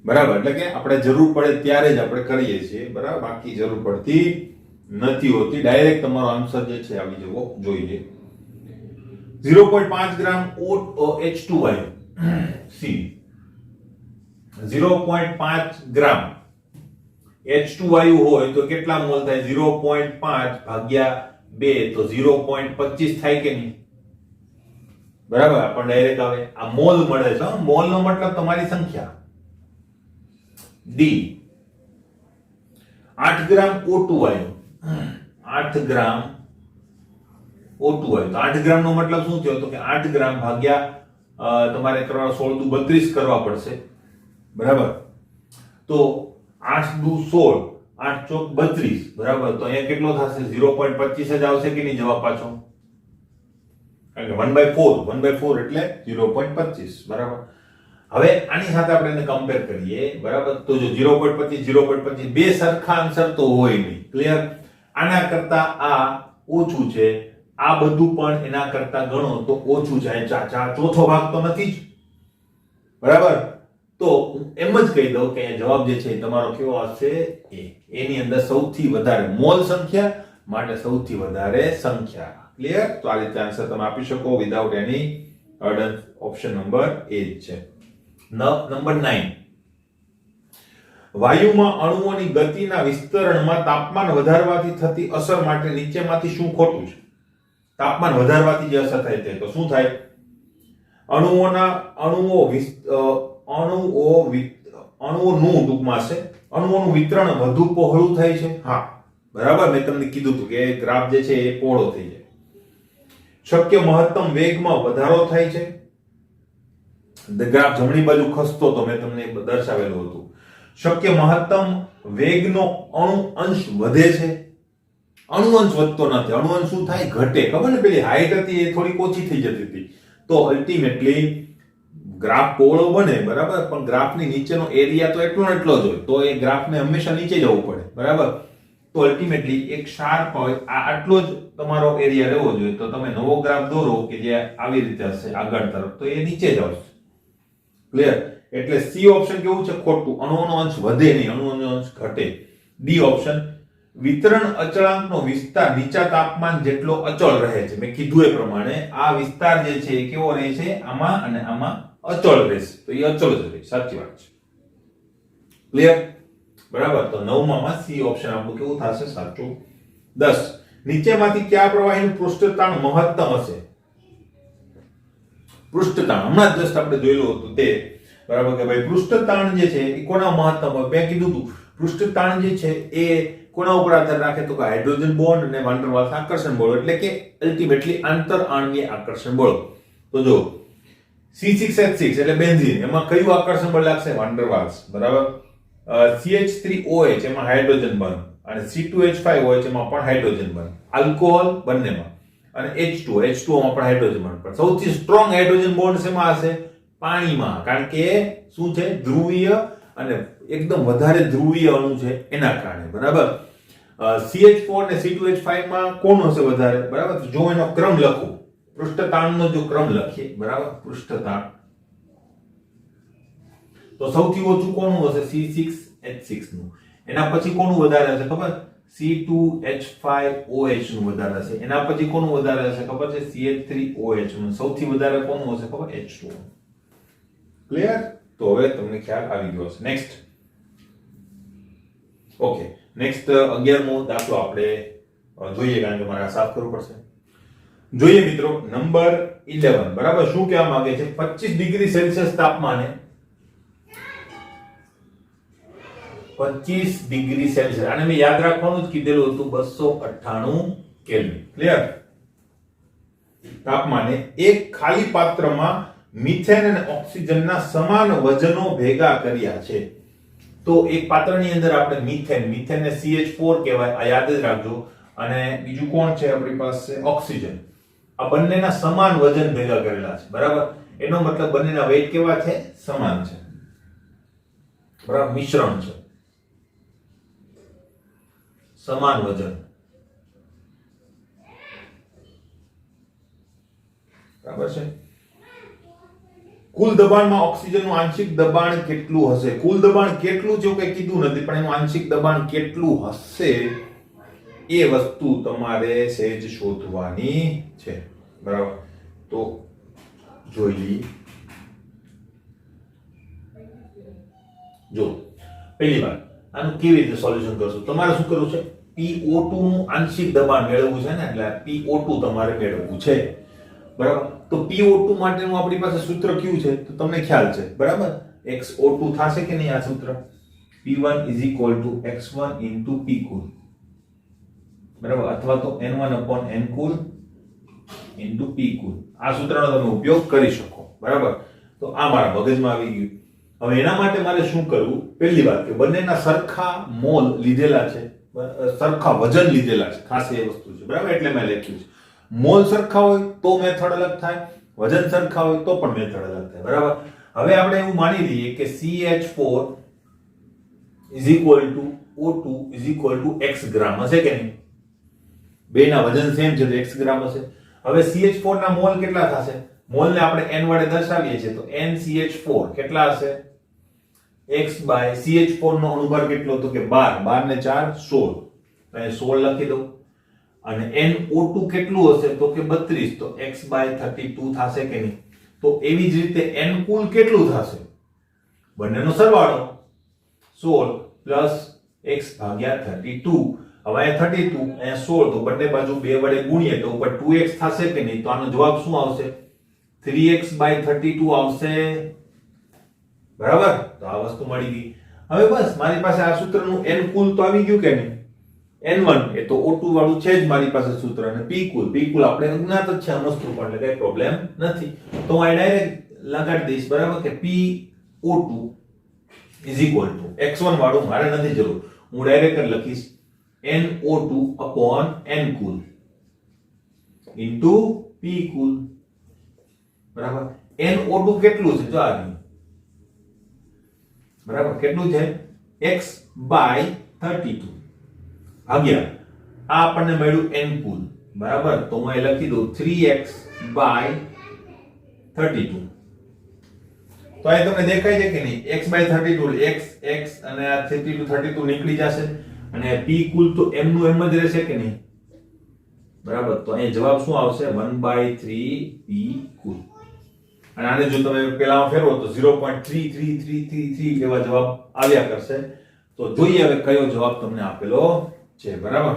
બરાબર? એટલે કે આપણે જરૂર પડે ત્યારે જ આપણે કરીએ છીએ, બરાબર? બાકી જરૂર પડતી નથી હોતી. ડાયરેક્ટ તમારો આન્સર જે છે આવી જવો જોઈએ. 0.5 ગ્રામ H2 વાયુ સી 0.5 ગ્રામ H2 વાયુ હોય તો કેટલા મોલ થાય? 0.5 ભાગ્યા 2 તો 0.25 થાય કે નહીં? બરાબર? આપણને ડાયરેક્ટ આવે આ મોલ મળે છે. મોલ નો મતલબ તમારી સંખ્યા. ડી 8 ગ્રામ O2 વાયુ 8 ગ્રામ O2 વાયુ. તો 8 ગ્રામ નો મતલબ શું થયો? તો કે 8 ગ્રામ ભાગ્યા તમારે કરવા 16 દુ 32 કરવા પડશે, બરાબર? તો 8 દુ 16 8 ચોક 32, બરાબર? તો અહીંયા કેટલો થશે? 0.25 જ આવશે કે નહીં જવાબ પાછો? કારણ કે 1/4 એટલે 0.25, બરાબર? હવે આની સાથે આપણે એને કમ્પેર કરીએ, બરાબર? તો જો 0.25 બે સરખા આન્સર તો હોય નહીં. ક્લિયર? આના કરતા આ ઓછું છે, આ બધું પણ એના કરતા ગણો તો ઓછું છે. ચોથો ભાગ તો નથી જ, બરાબર? તો એમ જ કહી દઉં કે જવાબ જે છે તમારો કેવો આવશે? એ. એની અંદર સૌથી વધારે મોલ સંખ્યા માટે સૌથી વધારે સંખ્યા. ક્લિયર? તો આ રીતે આન્સર તમે આપી શકો વિધાઉટ એની અડન. ઓપ્શન નંબર એ જ છે. નંબર 9, વાયુમાં અણુઓની ગતિના વિસ્તરણમાં તાપમાન વધારવાથી થતી અસર માટે નીચેમાંથી શું ખોટું છે? તાપમાન વધારવાથી જે અસર થાય તે તો શું થાય? અણુઓનું ટૂંકમાં છે અણુઓનું વિતરણ વધુ પહોળું થાય છે. હા, બરાબર? મેં તમને કીધું હતું કે ગ્રાફ જે છે એ પહોળો થઈ જાય. શક્ય મહત્તમ વેગમાં વધારો થાય છે. ગ્રાફ જમણી બાજુ ખસતો તો મેં તમને દર્શાવેલું હતું. શક્ય મહત્તમ વેગનો અણુ અંશ વધે છે. અણુ અંશ વધતો નથી. અણુ અંશ શું થાય? ઘટે. ખબર ને, પેલી હાઈટ હતી એ થોડી ઓછી થઈ જતી હતી. તો અલ્ટિમેટલી ગ્રાફ પહોળો બને, બરાબર? પણ ગ્રાફની નીચેનો એરિયા તો એટલો જ હોય, તો એ ગ્રાફને હંમેશા નીચે જવું પડે, બરાબર? તો અલ્ટિમેટલી એક શાર્પ હોય આ આટલો જ તમારો એરિયા રહેવો જોઈએ. તો તમે નવો ગ્રાફ દોરો કે જે આવી રીતે હશે આગળ તરફ, તો એ નીચે જ આવશે. ક્લિયર? એટલે સી ઓપ્શન કેવું છે? ખોટું. અણુઓનો અંશ વધે નહીં, અણુઓનો અંશ ઘટે. ડી ઓપ્શન વિતરણ અચળાંકનો વિસ્તાર નીચા તાપમાન જેટલો અચળ રહે છે. મેં કીધું એ પ્રમાણે આ વિસ્તાર જે છે એ કેવો રહે છે? આમાં અને આમાં અચળ રહેશે. તો એ અચળ જ રહે. સાચી વાત છે. ક્લિયર? બરાબર? તો 9માં સી ઓપ્શન આપણું કેવું થશે? સાચું. 10, નીચેમાંથી કયા પ્રવાહીનું પૃષ્ઠતાણ મહત્તમ હશે? પૃષ્ઠતાણ હમણાં જસ્ટ આપણે જોયેલું હતું તે, બરાબર? કે ભાઈ પૃષ્ઠતાણ જે છે એ કોના મહત્તમ હોય? મેં કીધું હતું પૃષ્ઠતાણ જે છે એ કોના ઉપર આધાર રાખે? તો કે હાઇડ્રોજન બોન્ડ અને વાન ડર વાલ્સ આકર્ષણ બળ, એટલે કે અલ્ટિમેટલી આંતર આણ્વીય આકર્ષણ બળ. તો જો C6H6 એટલે બેન્ઝીન, એમાં કયું આકર્ષણ બળ લાગશે? વાન ડર વાલ્સ, બરાબર? CH3OH એમાં હાઇડ્રોજન બંધ, અને C2H5OH એમાં પણ હાઇડ્રોજન બંધ. આલ્કોહોલ બંનેમાં, અને H2O માં પણ હાઇડ્રોજન બંધ. પણ સૌથી સ્ટ્રોંગ હાઇડ્રોજન બોન્ડ શેમાં હશે? પાણીમાં. કારણ કે શું છે? ધ્રુવીય અને એકદમ વધારે ધ્રુવીય અણુ છે એના કારણે, બરાબર? CH4 અને C2H5 માં કોણ હશે વધારે? બરાબર? જો એનો ક્રમ લખું, પૃષ્ઠતાણનો જો ક્રમ લખીએ, બરાબર? પૃષ્ઠતાણ તો સૌથી ઓછું કોનું હશે? C6H6 નું. એના પછી કોનું વધારે હશે ખબર? C2H5OH નું વધારે હશે. એના પછી કોનું વધારે હશે ખબર છે? CH3OH નું. સૌથી વધારે કોનું હશે ખબર? H2O. ક્લિયર? તો હવે તમને ખ્યાલ આવી ગયો હશે. નેક્સ્ટ. ઓકે, નેક્સ્ટ 11મો દાખલો આપણે જોઈએ, કારણ કે મારે આ સાફ કરવું પડશે. જોઈએ મિત્રો, નંબર 11, બરાબર? શું કહેવા માંગે છે? 25 ડિગ્રી સેલ્સિયસ તાપમાને 25 ડિગ્રી સેલ્સિયસ, આને મેં યાદ રાખવાનું જ કીધેલું હતું, 298 કેલ્વિન. ક્લિયર? તાપમાને એક ખાલી પાત્રમાં મિથેન અને ઓક્સિજનના સમાન વજનો ભેગા કર્યા છે. તો એક પાત્રની અંદર આપણે મિથેનને CH4 કહેવાય, આ યાદ જ રાખજો, અને બીજું કોણ છે આપણી પાસે? ઓક્સિજન. આ બંનેના સમાન વજન ભેગા કરેલા છે, બરાબર? એનો મતલબ બંનેના વેઇટ કેવા છે? સમાન છે, બરાબર? મિશ્રણ છે, સમાન વજન, બરાબર છે. કુલ દબાણમાં ઓક્સિજનનું આંશિક દબાણ કેટલું હશે? કુલ દબાણ કેટલું છે કઈ કીધું નથી, પણ એનું આંશિક દબાણ કેટલું હશે એ વસ્તુ તમારે સહેજ શોધવાની છે, બરાબર? તો જોઈ લઈએ. જો પહેલી વાત, આનું કેવી રીતે સોલ્યુશન કરશું? તમારે શું કરવું છે? PO2 નું આંશિક દબાણ મેળવવું છે ને, એટલે PO2 તમારે મેળવવું છે, બરાબર? તો PO2 માટેનું આપણી પાસે સૂત્ર કયું છે તો તમને ખ્યાલ છે, બરાબર? XO2 થશે કે નહીં આ સૂત્ર? P1 = X1 * P કુલ, બરાબર? અથવા તો N1/N કુલ * P કુલ. આ સૂત્રનો તમે ઉપયોગ કરી શકો, બરાબર? તો આ મારા મગજમાં આવી ગયું. હવે એના માટે મારે શું કરવું? પહેલી વાત કે બંનેના સરખા મોલ લીધેલા છે, સરખા વજન લીધેલા છે, ખાસ એ વસ્તુ છે, બરાબર? એટલે મેં લખ્યું છે. મોલ સરખા હોય તો મેથડ અલગ થાય, વજન સરખા હોય તો પણ મેથડ અલગ થાય, બરાબર? હવે આપણે એવું માની લઈએ કે CH4 = O2 = X ગ્રામ હશે કે નહીં? બેના વજન સેમ છે તો X ગ્રામ હશે. હવે CH4 ના મોલ કેટલા થશે? મોલને આપણે n વડે દર્શાવીએ છીએ તો NCH4 કેટલા હશે? X/CH4 નો અણુભાર કેટલો? તો કે 12, 12 ને 4 16, અહીં 16 લખી દઉં. અને NO2 કેટલું હશે? તો કે 32, તો X/32 થશે કે નહીં? તો એવી જ રીતે N કુલ કેટલું થશે? બંનેનો સરવાળો 16 પ્લસ X/32. હવે અહીંયા 32 અહીંયા 16, તો બંને બાજુ 2 વડે ગુણીએ તો ઉપર 2x થશે કે નહીં? તો આનો જવાબ શું આવશે? 3x/32 આવશે, બરાબર? તો આ વસ્તુ મળી ગઈ. હવે બસ મારી પાસે આ સૂત્રનું n કુલ તો આવી ગયું કે નહીં? N1 એ તો O2 વાળું છે જ મારી પાસે સૂત્ર, અને P કુલ આપણે અજ્ઞાત જ છે આ વસ્તુ પર, એટલે કઈ પ્રોબ્લેમ નથી. તો હું ડાયરેક્ટ લગાડી દઈશ, બરાબર? કે PO2 = X1 વાળું મારે નથી જરૂર, હું ડાયરેક્ટ જ લખીશ NO2/N કુલ * P કુલ, બરાબર? NO2 કેટલું છે? જો આ બરાબર કેટલું છે? X/32 ભાગ્યા આ આપણને મળ્યું N કુલ, બરાબર? તો હું અહીં લખી દઉં 3x/32. તો અહીં તમને દેખાય છે કે નહીં? X/32 x અને આ 32 નીકળી જશે, અને P કુલ તો m નું એમ જ રહેશે કે નહીં? બરાબર? તો અહીં જવાબ શું આવશે? 1/3 P કુલ. અને આને જો તમે પેલામાં ફેરવો તો 0.33333 એવા જવાબ આવ્યા કરશે. તો જોઈએ હવે કયો જવાબ તમને આપેલો છે, બરાબર?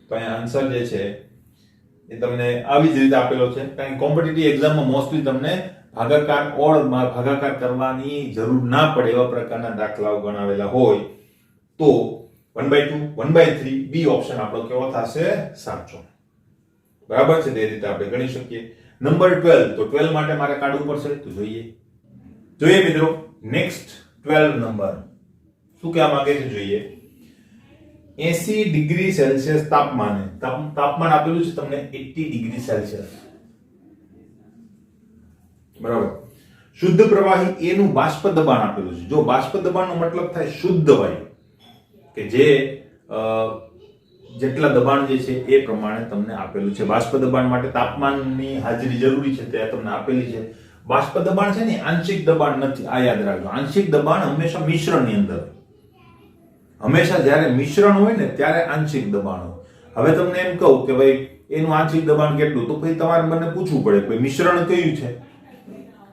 તો અહીંયા આન્સર જે છે એ તમને આવી જ રીતે આપેલો છે, કારણ કે કોમ્પિટિટિવ એક્ઝામમાં મોસ્ટલી તમને ભાગાકાર કરવાની જરૂર ના પડે એવા પ્રકારના દાખલાઓ ગણાવેલા હોય. તો 1/2 1/3 બી ઓપ્શન આપણો કેવો થશે? સાચો, બરાબર છે? તે રીતે આપણે ગણી શકીએ. નંબર 12, તો 12 માટે મારે કાઢવું પડશે, તો જોઈએ મિત્રો. નેક્સ્ટ 12 નંબર શું કહેવા માંગે છે જોઈએ. 80 ડિગ્રી સેલ્સિયસ તાપમાન આપેલું છે તમને 80 ડિગ્રી સેલ્સિયસ, બરાબર? શુદ્ધ પ્રવાહી A નું બાષ્પ દબાણ આપેલું છે. જો બાષ્પ દબાણનો મતલબ થાય શુદ્ધ વાયુ, કે જે જેટલા દબાણ જે છે એ પ્રમાણે તમને આપેલું છે. બાષ્પ દબાણ માટે તાપમાનની હાજરી જરૂરી છે, તે તમને આપેલી છે. બાષ્પ દબાણ છે ને આંશિક દબાણ નથી, આ યાદ રાખજો. આંશિક દબાણ હંમેશા મિશ્રણની અંદર, હંમેશા જ્યારે મિશ્રણ હોય ને ત્યારે આંશિક દબાણ હોય. હવે તમને એમ કહું કે ભાઈ એનું આંશિક દબાણ કેટલું, તો પછી તમારે મને પૂછવું પડે ભાઈ મિશ્રણ કયું છે.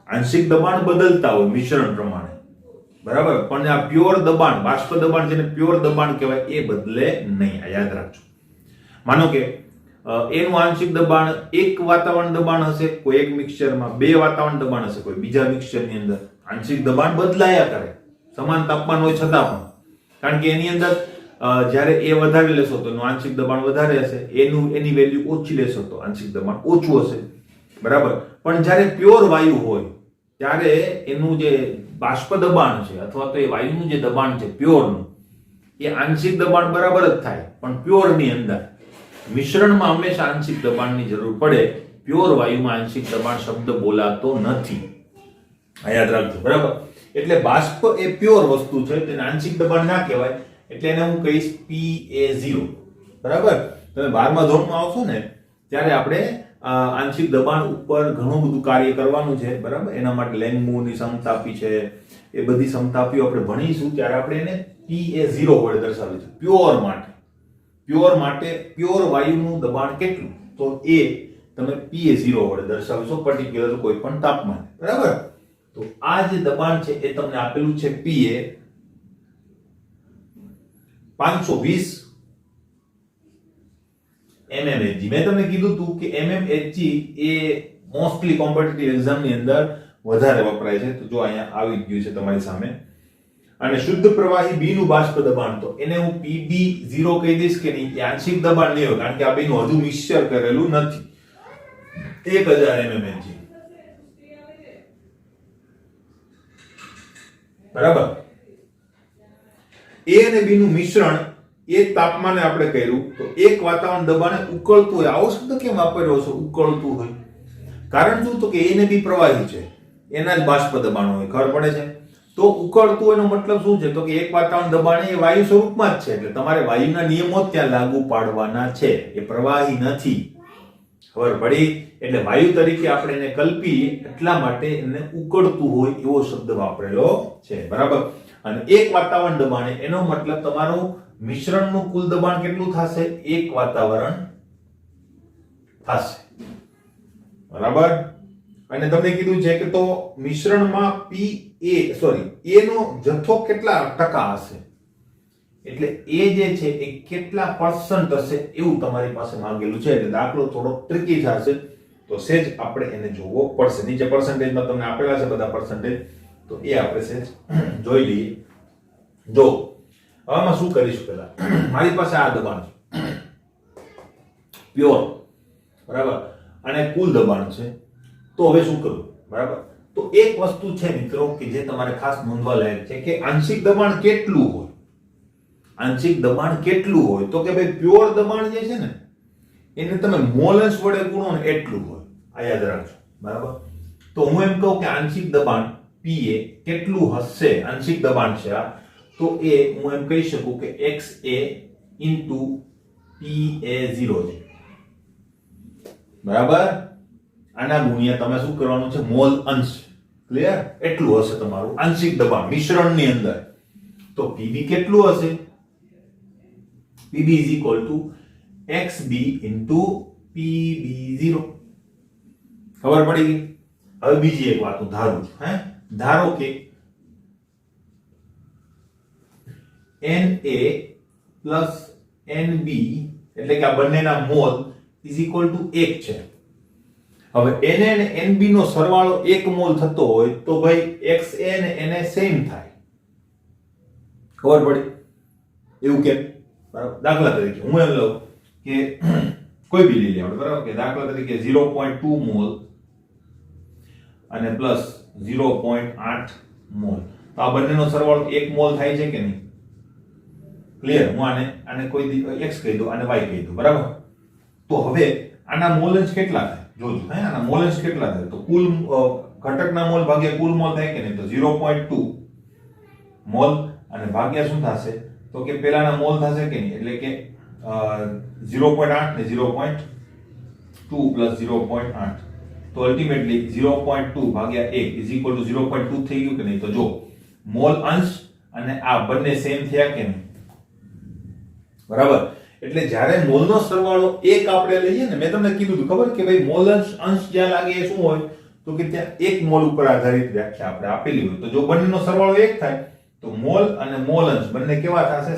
આંશિક દબાણ બદલતા હોય મિશ્રણ પ્રમાણે, બરાબર? પણ આ પ્યોર દબાણ, બાષ્પ દબાણ જેને પ્યોર દબાણ કહેવાય, એ બદલે નહીં, આ યાદ રાખજો. માનો કે એનું આંશિક દબાણ એક વાતાવરણ દબાણ હશે કોઈ એક મિક્સચરમાં, બે વાતાવરણ દબાણ હશે કોઈ બીજા મિક્સચરની અંદર. આંશિક દબાણ બદલાયા કરે સમાન તાપમાન હોય છતાં પણ, કારણ કે એની અંદર જ્યારે એ વધારે લેશો તો એનું આંશિક દબાણ વધારે હશે, એની વેલ્યુ ઓછી લેશો તો આંશિક દબાણ ઓછું હશે, બરાબર? પણ જ્યારે પ્યોર વાયુ હોય ત્યારે એનું જે બાષ્પ દબાણ છે અથવા તો એ વાયુનું જે દબાણ છે પ્યોરનું, એ આંશિક દબાણ બરાબર જ થાય, પણ પ્યોર ની અંદર. મિશ્રણમાં હંમેશા આંશિક દબાણની જરૂર પડે, પ્યોર વાયુમાં આંશિક દબાણ શબ્દ બોલાતો નથી. આ યાદ રાખજો, બરાબર. એટલે બાષ્પ એ પ્યોર વસ્તુ છે, તેને આંશિક દબાણ ના કહેવાય, એટલે એને હું કહીશ PA0. બરાબર. તમે 12મા ધોરણમાં આવશો ને ત્યારે આપણે આંશિક દબાણ ઉપર ઘણું બધું કાર્ય કરવાનું છે, બરાબર. એના માટે લેંગમુરની સમતાપી છે, એ બધી સમતાપીઓ આપણે ભણીશું ત્યારે આપણે એને PA0 વડે દર્શાવીશું. પ્યોર માટે પ્યોર વાયુનું દબાણ કેટલું, તો એ તમે PA0 વડે દર્શાવશો, પર્ટિક્યુલર કોઈ પણ તાપમાન, બરાબર. તો આ જે દબાણ છે એ તમને આપેલું છે PA 520 mmHg. મેં તમને કીધું હતું કે mmHg એ મોસ્ટલી કોમ્પિટિટિવ એક્ઝામ ની અંદર વધારે વપરાય છે. તો જો અહીંયા આવી ગયું છે તમારી સામે. અને શુદ્ધ પ્રવાહી B નું બાષ્પ દબાણ, તો એને હું PB0 કહી દઈશ કે નહીં, એ આંશિક દબાણ નહીં હોય, કારણ કે આ બેનું હજુ મિક્સચર કરેલું નથી. 1000 mmHg, બરાબર. A અને B નું મિશ્રણ એક તાપમાને આપણે કર્યું, તો એક વાતાવરણ દબાણે ઉકળતું હોય. આવો શબ્દ કેમ વાપર્યો છે, ઉકળતું હોય? કારણ શું, તો કે A અને B પ્રવાહી છે, એના જ બાષ્પ દબાણ હોય, ખબર પડે છે. તો ઉકળતું હોય નો મતલબ શું છે, તો કે એક વાતાવરણ દબાણે એ વાયુ સ્વરૂપમાં જ છે, એટલે તમારે વાયુના નિયમો જ ત્યાં લાગુ પાડવાના છે, એ પ્રવાહી નથી. ખબર પડી? એટલે વાયુ તરીકે આપણે એને કલ્પીએ એટલા માટે એને ઉકળતું હોય એવો શબ્દ વાપરેલો છે, બરાબર. અને એક વાતાવરણ દબાણે એનો મતલબ તમારું મિશ્રણનું કુલ દબાણ કેટલું થશે, એક વાતાવરણ થશે, બરાબર. અને તમને કીધું છે કે તો મિશ્રણમાં A નો જથ્થો કેટલા ટકા હશે, એટલે A જે છે એ કેટલા % હશે એવું તમારી પાસે માંગેલું છે. એટલે દાખલો થોડો ટ્રિકી થશે, તો સેજ આપણે એને જોવો પડશે. નીચે પર્સન્ટેજમાં તમને આપેલા છે બધા પર્સન્ટેજ, તો એ આપણે સેજ જોઈ લઈએ. જો આમાં શું કરીશું, પહેલા મારી પાસે આ દબાણ છે પ્યોર, બરાબર, અને કુલ દબાણ છે. તો હવે શું કરું, બરાબર. તો એક વસ્તુ છે મિત્રો કે જે તમારે ખાસ નોંધવા લાયક છે કે આંશિક દબાણ કેટલું હોય. આંશિક દબાણ કેટલું હોય, તો કે ભાઈ પ્યોર દબાણ જે છે ને એને તમે મોલન્સ વડે ગુણો ને એટલું હોય. આ યાદ રાખજો, બરાબર. તો હું એમ કહું કે આંશિક દબાણ PA કેટલું હશે, આંશિક દબાણ છે આ, તો એ હું એમ કહી શકું કે XA * PA0 છે, બરાબર. આના ગુણ્યા તમે શું કરવાનું છે, મોલ અંશ. ક્લિયર? એટલું હશે તમારું આંશિક દબાણ મિશ્રણની અંદર. તો PB કેટલું હશે, PB = XB * PB0. ખબર પડી ગઈ? હવે બીજી એક વાત હું ધારું છું, ધારો કે Na + Nb એટલે કે આ બંનેના મોલ = 1 છે. હવે Na અને Nb નો સરવાળો 1 મોલ થતો હોય તો ભાઈ Xa અને Na સેમ થાય. ખબર પડી? એવું કેમ? બરાબર. દાખલા તરીકે હું એમ લઉં કે કોઈ બી લઈ લે આપણે, બરાબર, કે દાખલા તરીકે 0.2 મોલ અને પ્લસ 0.8 મોલ, તો આ બંનેનો સરવાળો 1 મોલ થાય છે કે નહીં? ક્લિયર? હું આને કોઈ x કહી દઉં, આને y કહી દઉં, બરાબર. તો હવે આના મોલન્સ કેટલા થાય જોજો, આના મોલન્સ કેટલા થાય, તો કુલ ઘટકના મોલ ભાગ્યા કુલ મોલ થાય કે નહીં, તો 0.2 મોલ અને ભાગ્યા શું થશે, તો કે પેલાના મોલ થશે કે નહીં, એટલે કે 0.8 ને 0.2 પ્લસ 0.8, તો અલ્ટિમેટલી 0.2 ભાગ્યા 1 = 0.2 થઈ ગયું કે નહીં. તો જો મોલ અંશ અને આ બંને સેમ થયા કે નહીં, બરાબર. એટલે જ્યારે મોલનો સરવાળો 1 આપણે લઈએ ને, મેં તમને કીધું હતું ખબર કે ભાઈ મોલ અંશ જ્યાં લાગે એ શું હોય, તો કે ત્યાં 1 મોલ ઉપર આધારિત વ્યાખ્યા આપણે આપેલી હોય. તો જો બંનેનો સરવાળો 1 થાય તો મોલ અને મોલ અંશ બંને કેવા થશે,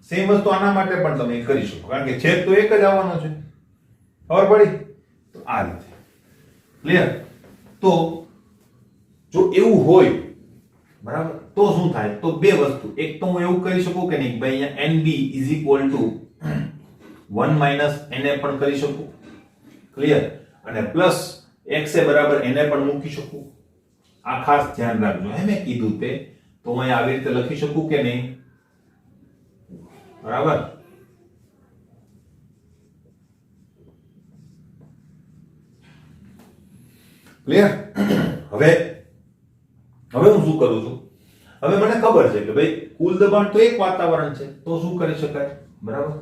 સેમ વસ્તુ આના માટે પણ તમે કરી શકો, કારણ કે છેદ તો એક જ આવવાનો છે. ખબર પડી? તો આ રીતે. ક્લિયર? તો જો એવું હોય, બરાબર, તો શું થાય, તો બે વસ્તુ, એક તો હું એવું કરી શકું કે નહીં ભાઈ અહીંયા NB = 1 - Na પણ કરી શકું. ક્લિયર? અને પ્લસ XA બરાબર Na પણ મૂકી શકું. આ ખાસ ધ્યાન રાખજો, મેં કીધું તે. તો હું આવી રીતે લખી શકું કે નહીં, બરાબર. ક્લિયર? હવે હું શું કરું છું? હવે મને ખબર છે કે ભાઈ કુલ દબાણ તો એક વાતાવરણ છે, તો શું કરી શકાય? બરાબર,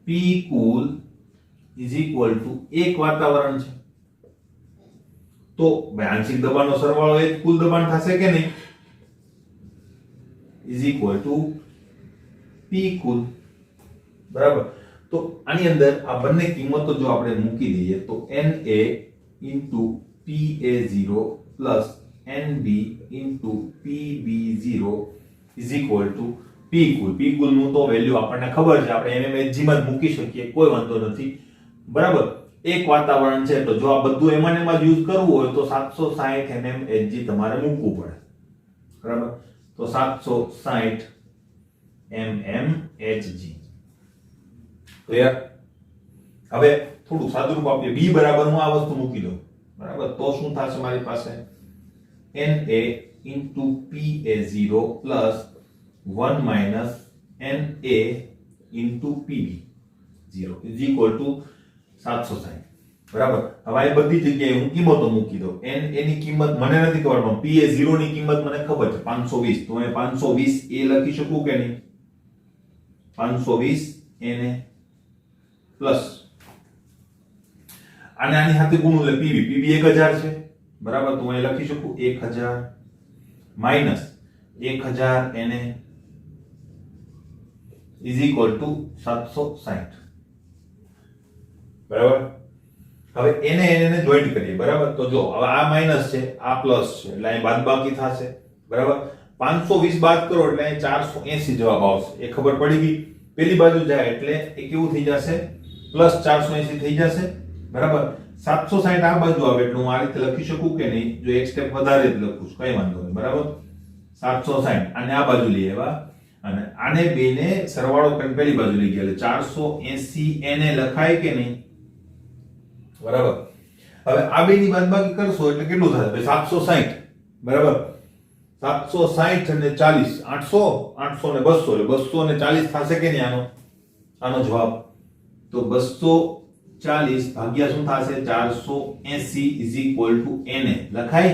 P cool is equal to એક વાતાવરણ છે, તો ભાઈ આંશિક દબાણનો સરવાળો એ કુલ દબાણ થશે કે નહીં? ઇઝ ઇક્વલ ટુ P કુલ. બરાબર, તો આની અંદર આ બંને કિંમતો જો આપણે મૂકી દઈએ તો Na into PA0 plus NB into PB0 is equal to P cool. P કુલ નું તો વેલ્યુ આપણને ખબર છે, આપણે mmHg માં જ મૂકી શકીએ, કોઈ વાંધો નથી. બરાબર, એક વાતાવરણ છે તો જો આ બધું એમાં ને એમાં યુઝ કરવું હોય તો 760 mmHg તમારે મૂકવું પડે. બરાબર, તો 760 mmHg. ક્લિયર? હવે થોડું સાદુરૂપ આપીએ, b બરાબર હું આ વસ્તુ મૂકી દઉં. બરાબર, તો શું થશે મારી પાસે? Na into PA0 plus 1 minus Na into PB0 is equal to 760. બરાબર, હવે આ બધી જગ્યાએ હું કિંમતો મૂકી દઉં. Na ની કિંમત મને નથી ખબર, પણ PA0 ની કિંમત મને ખબર છે 520, તો હું 520 a લખી શકું કે નહીં? 520 Na પ્લસ આની સાથે ગુણ એટલે PB 1000 છે. બરાબર, તો હું એ લખી શકું 1000 minus 1000 Na is equal to 760. બરાબર, હવે એને જોઈન્ટ કરીએ. બરાબર, તો જો હવે આ માઈનસ છે, આ પ્લસ છે, એટલે અહીં બાદબાકી થશે. બરાબર, 520 બાદ કરો એટલે અહીં 480 જવાબ આવશે. એ ખબર પડી ગઈ. પેલી બાજુ જાય એટલે એ કેવું થઈ જશે? પ્લસ 480 થઈ જશે. બરાબર, 760 આ બાજુ આવે એટલે હું આ રીતે લખી શકું કે નહીં? જો એક સ્ટેપ વધારે જ લખું છું, કઈ વાંધો નહીં. બરાબર, 760 અને આ બાજુ લઈ આવ્યા અને આને બેને સરવાળો કરીને પેલી બાજુ લઈ ગયા એટલે 480 Na લખાય કે નહીં? બરાબર, હવે આ બેની બાદબાકી કરશો એટલે કેટલું થશે? 760. બરાબર, 760 અને 40 800 ને 200 એટલે 240 થશે કે નહીં? આનો જવાબ તો 240 ભાગ્યા શું થશે? 480 ઇઝ ઇક્વલ ટુ Na લખાય.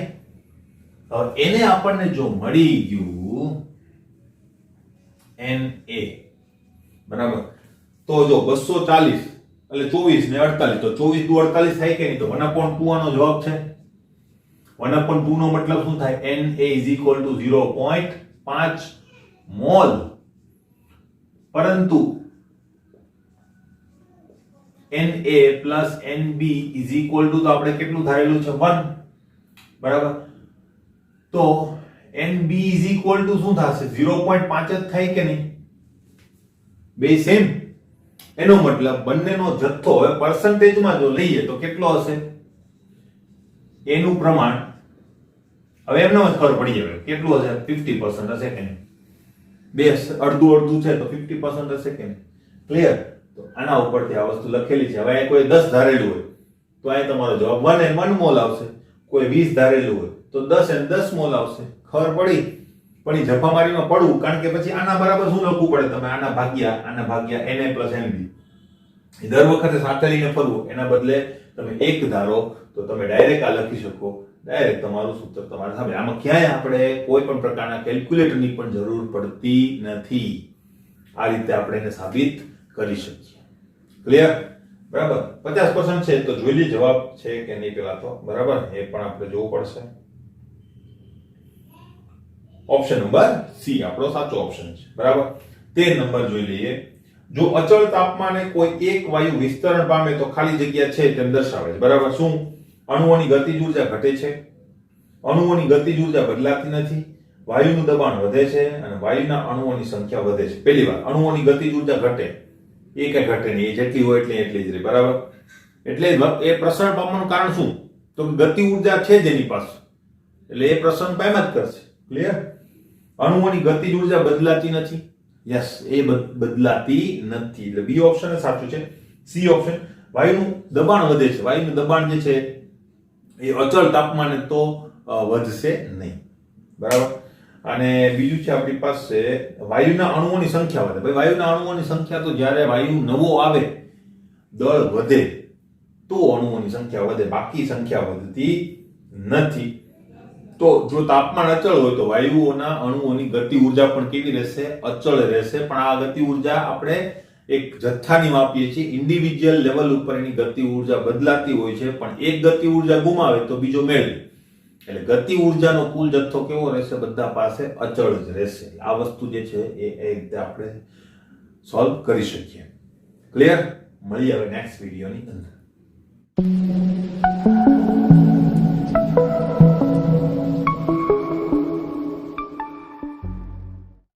હવે Na આપણને જો મળી ગયું Na, બરાબર, તો જો 240 એટલે 24 ને 48, તો 24 દુ 48 થાય કે નહીં? તો 1/2 આનો જવાબ છે. 1/2 નો મતલબ શું થાય? Na is equal to 0.5 mall. પરંતુ Na plus Nb is equal to, તો આપણે કેટલું ધારેલું છે? 1. બરાબર, તો Nb ઇઝ ઇક્વલ ટુ શું થશે? 0.5 જ થાય કે નહીં? બે સેમ. એનો મતલબ બંનેનો જથ્થો હવે પર્સન્ટેજમાં જો લઈએ તો કેટલો હશે? એનું પ્રમાણ હવે એમને જ ખબર પડી જાય કેટલું હશે? 50% હશે કે નહીં? બે અડધું છે તો 50% હશે કે નહીં? ક્લિયર? તો આના ઉપરથી આ વસ્તુ લખેલી છે. હવે કોઈ 10 ધારેલું હોય તો અહીં તમારો જવાબ 1 and 1 મોલ આવશે. કોઈ 20 ધારેલું હોય તો 10 and 10 મોલ આવશે. ખબર પડી? પણ એ જફામારીમાં પડવું, કારણ કે પછી આના બરાબર શું લખવું પડે? તમે આના ભાગ્યા Na plus Nb. દર વખતે સાથે લઈને ફરવું, એના બદલે તમે એક ધારો તો તમે ડાયરેક્ટ આ લખી શકો. ડાયરેક્ટ તમારું સૂત્ર તમારા સામે. આમાં ક્યાંય આપણે કોઈ પણ પ્રકારના કેલ્ક્યુલેટરની પણ જરૂર પડતી નથી. આ રીતે આપણે એને સાબિત કરી શકીએ. ક્લિયર? બરાબર, 50% છે તો જોઈ લે જવાબ છે કે નહીં પેલા તો. બરાબર, એ પણ આપણે જોવું પડશે. ઓપ્શન નંબર સી આપણો સાચો ઓપ્શન છે. બરાબર, 13 નંબર જોઈ લઈએ. જો અચળ તાપમાને કોઈ એક વાયુ વિસ્તરણ પામે તો ખાલી જગ્યા છે તેમ દર્શાવે છે. બરાબર, શું? અણુઓની ગતિજ ઉર્જા ઘટે છે, અણુઓની ગતિજ ઉર્જા બદલાતી નથી, વાયુનું દબાણ વધે છે અને વાયુના અણુઓની સંખ્યા વધે છે. પહેલી વાર અણુઓની ગતિજ ઉર્જા ઘટે, એ કઈ ઘટે નહીં, એ જેટલી હોય એટલી જ રહે. બરાબર, એટલે એ પ્રસરણ પામવાનું કારણ શું? તો ગતિ ઉર્જા છે જ એની પાસે, એટલે એ પ્રસરણ પામ્યા જ કરશે. ક્લિયર? અણુઓની ગતિજ ઉર્જા બદલાતી નથી. યસ, એ બદલાતી નથી, એટલે બી ઓપ્શન સાચું છે. સી ઓપ્શન, વાયુનું દબાણ વધે છે. વાયુનું દબાણ જે છે એ અચળ તાપમાને તો વધશે નહીં. બરાબર, અને બીજું છે આપણી પાસે વાયુના અણુઓની સંખ્યા વધે. ભાઈ વાયુના અણુઓની સંખ્યા તો જ્યારે વાયુ નવો આવે, દળ વધે તો અણુઓની સંખ્યા વધે, બાકી સંખ્યા વધતી નથી. તો જો તાપમાન અચળ હોય તો વાયુઓના અણુઓની ગતિ ઉર્જા પણ કેવી રહેશે? અચળ રહેશે. પણ આ ગતિ ઉર્જા આપણે એક જથ્થાની માપીએ છીએ. ઇન્ડિવિડ્યુઅલ લેવલ ઉપર એની ગતિ ઉર્જા બદલાતી હોય છે, પણ એક ગતિ ઉર્જા ગુમાવે તો બીજો મેળવે. એટલે ગતિ ઉર્જાનો કુલ જથ્થો કેવો રહેશે? બધા પાસે અચળ જ રહેશે. આ વસ્તુ જે છે એ રીતે આપણે સોલ્વ કરી શકીએ. ક્લિયર? મળીએ હવે નેક્સ્ટ વિડીયોની અંદર.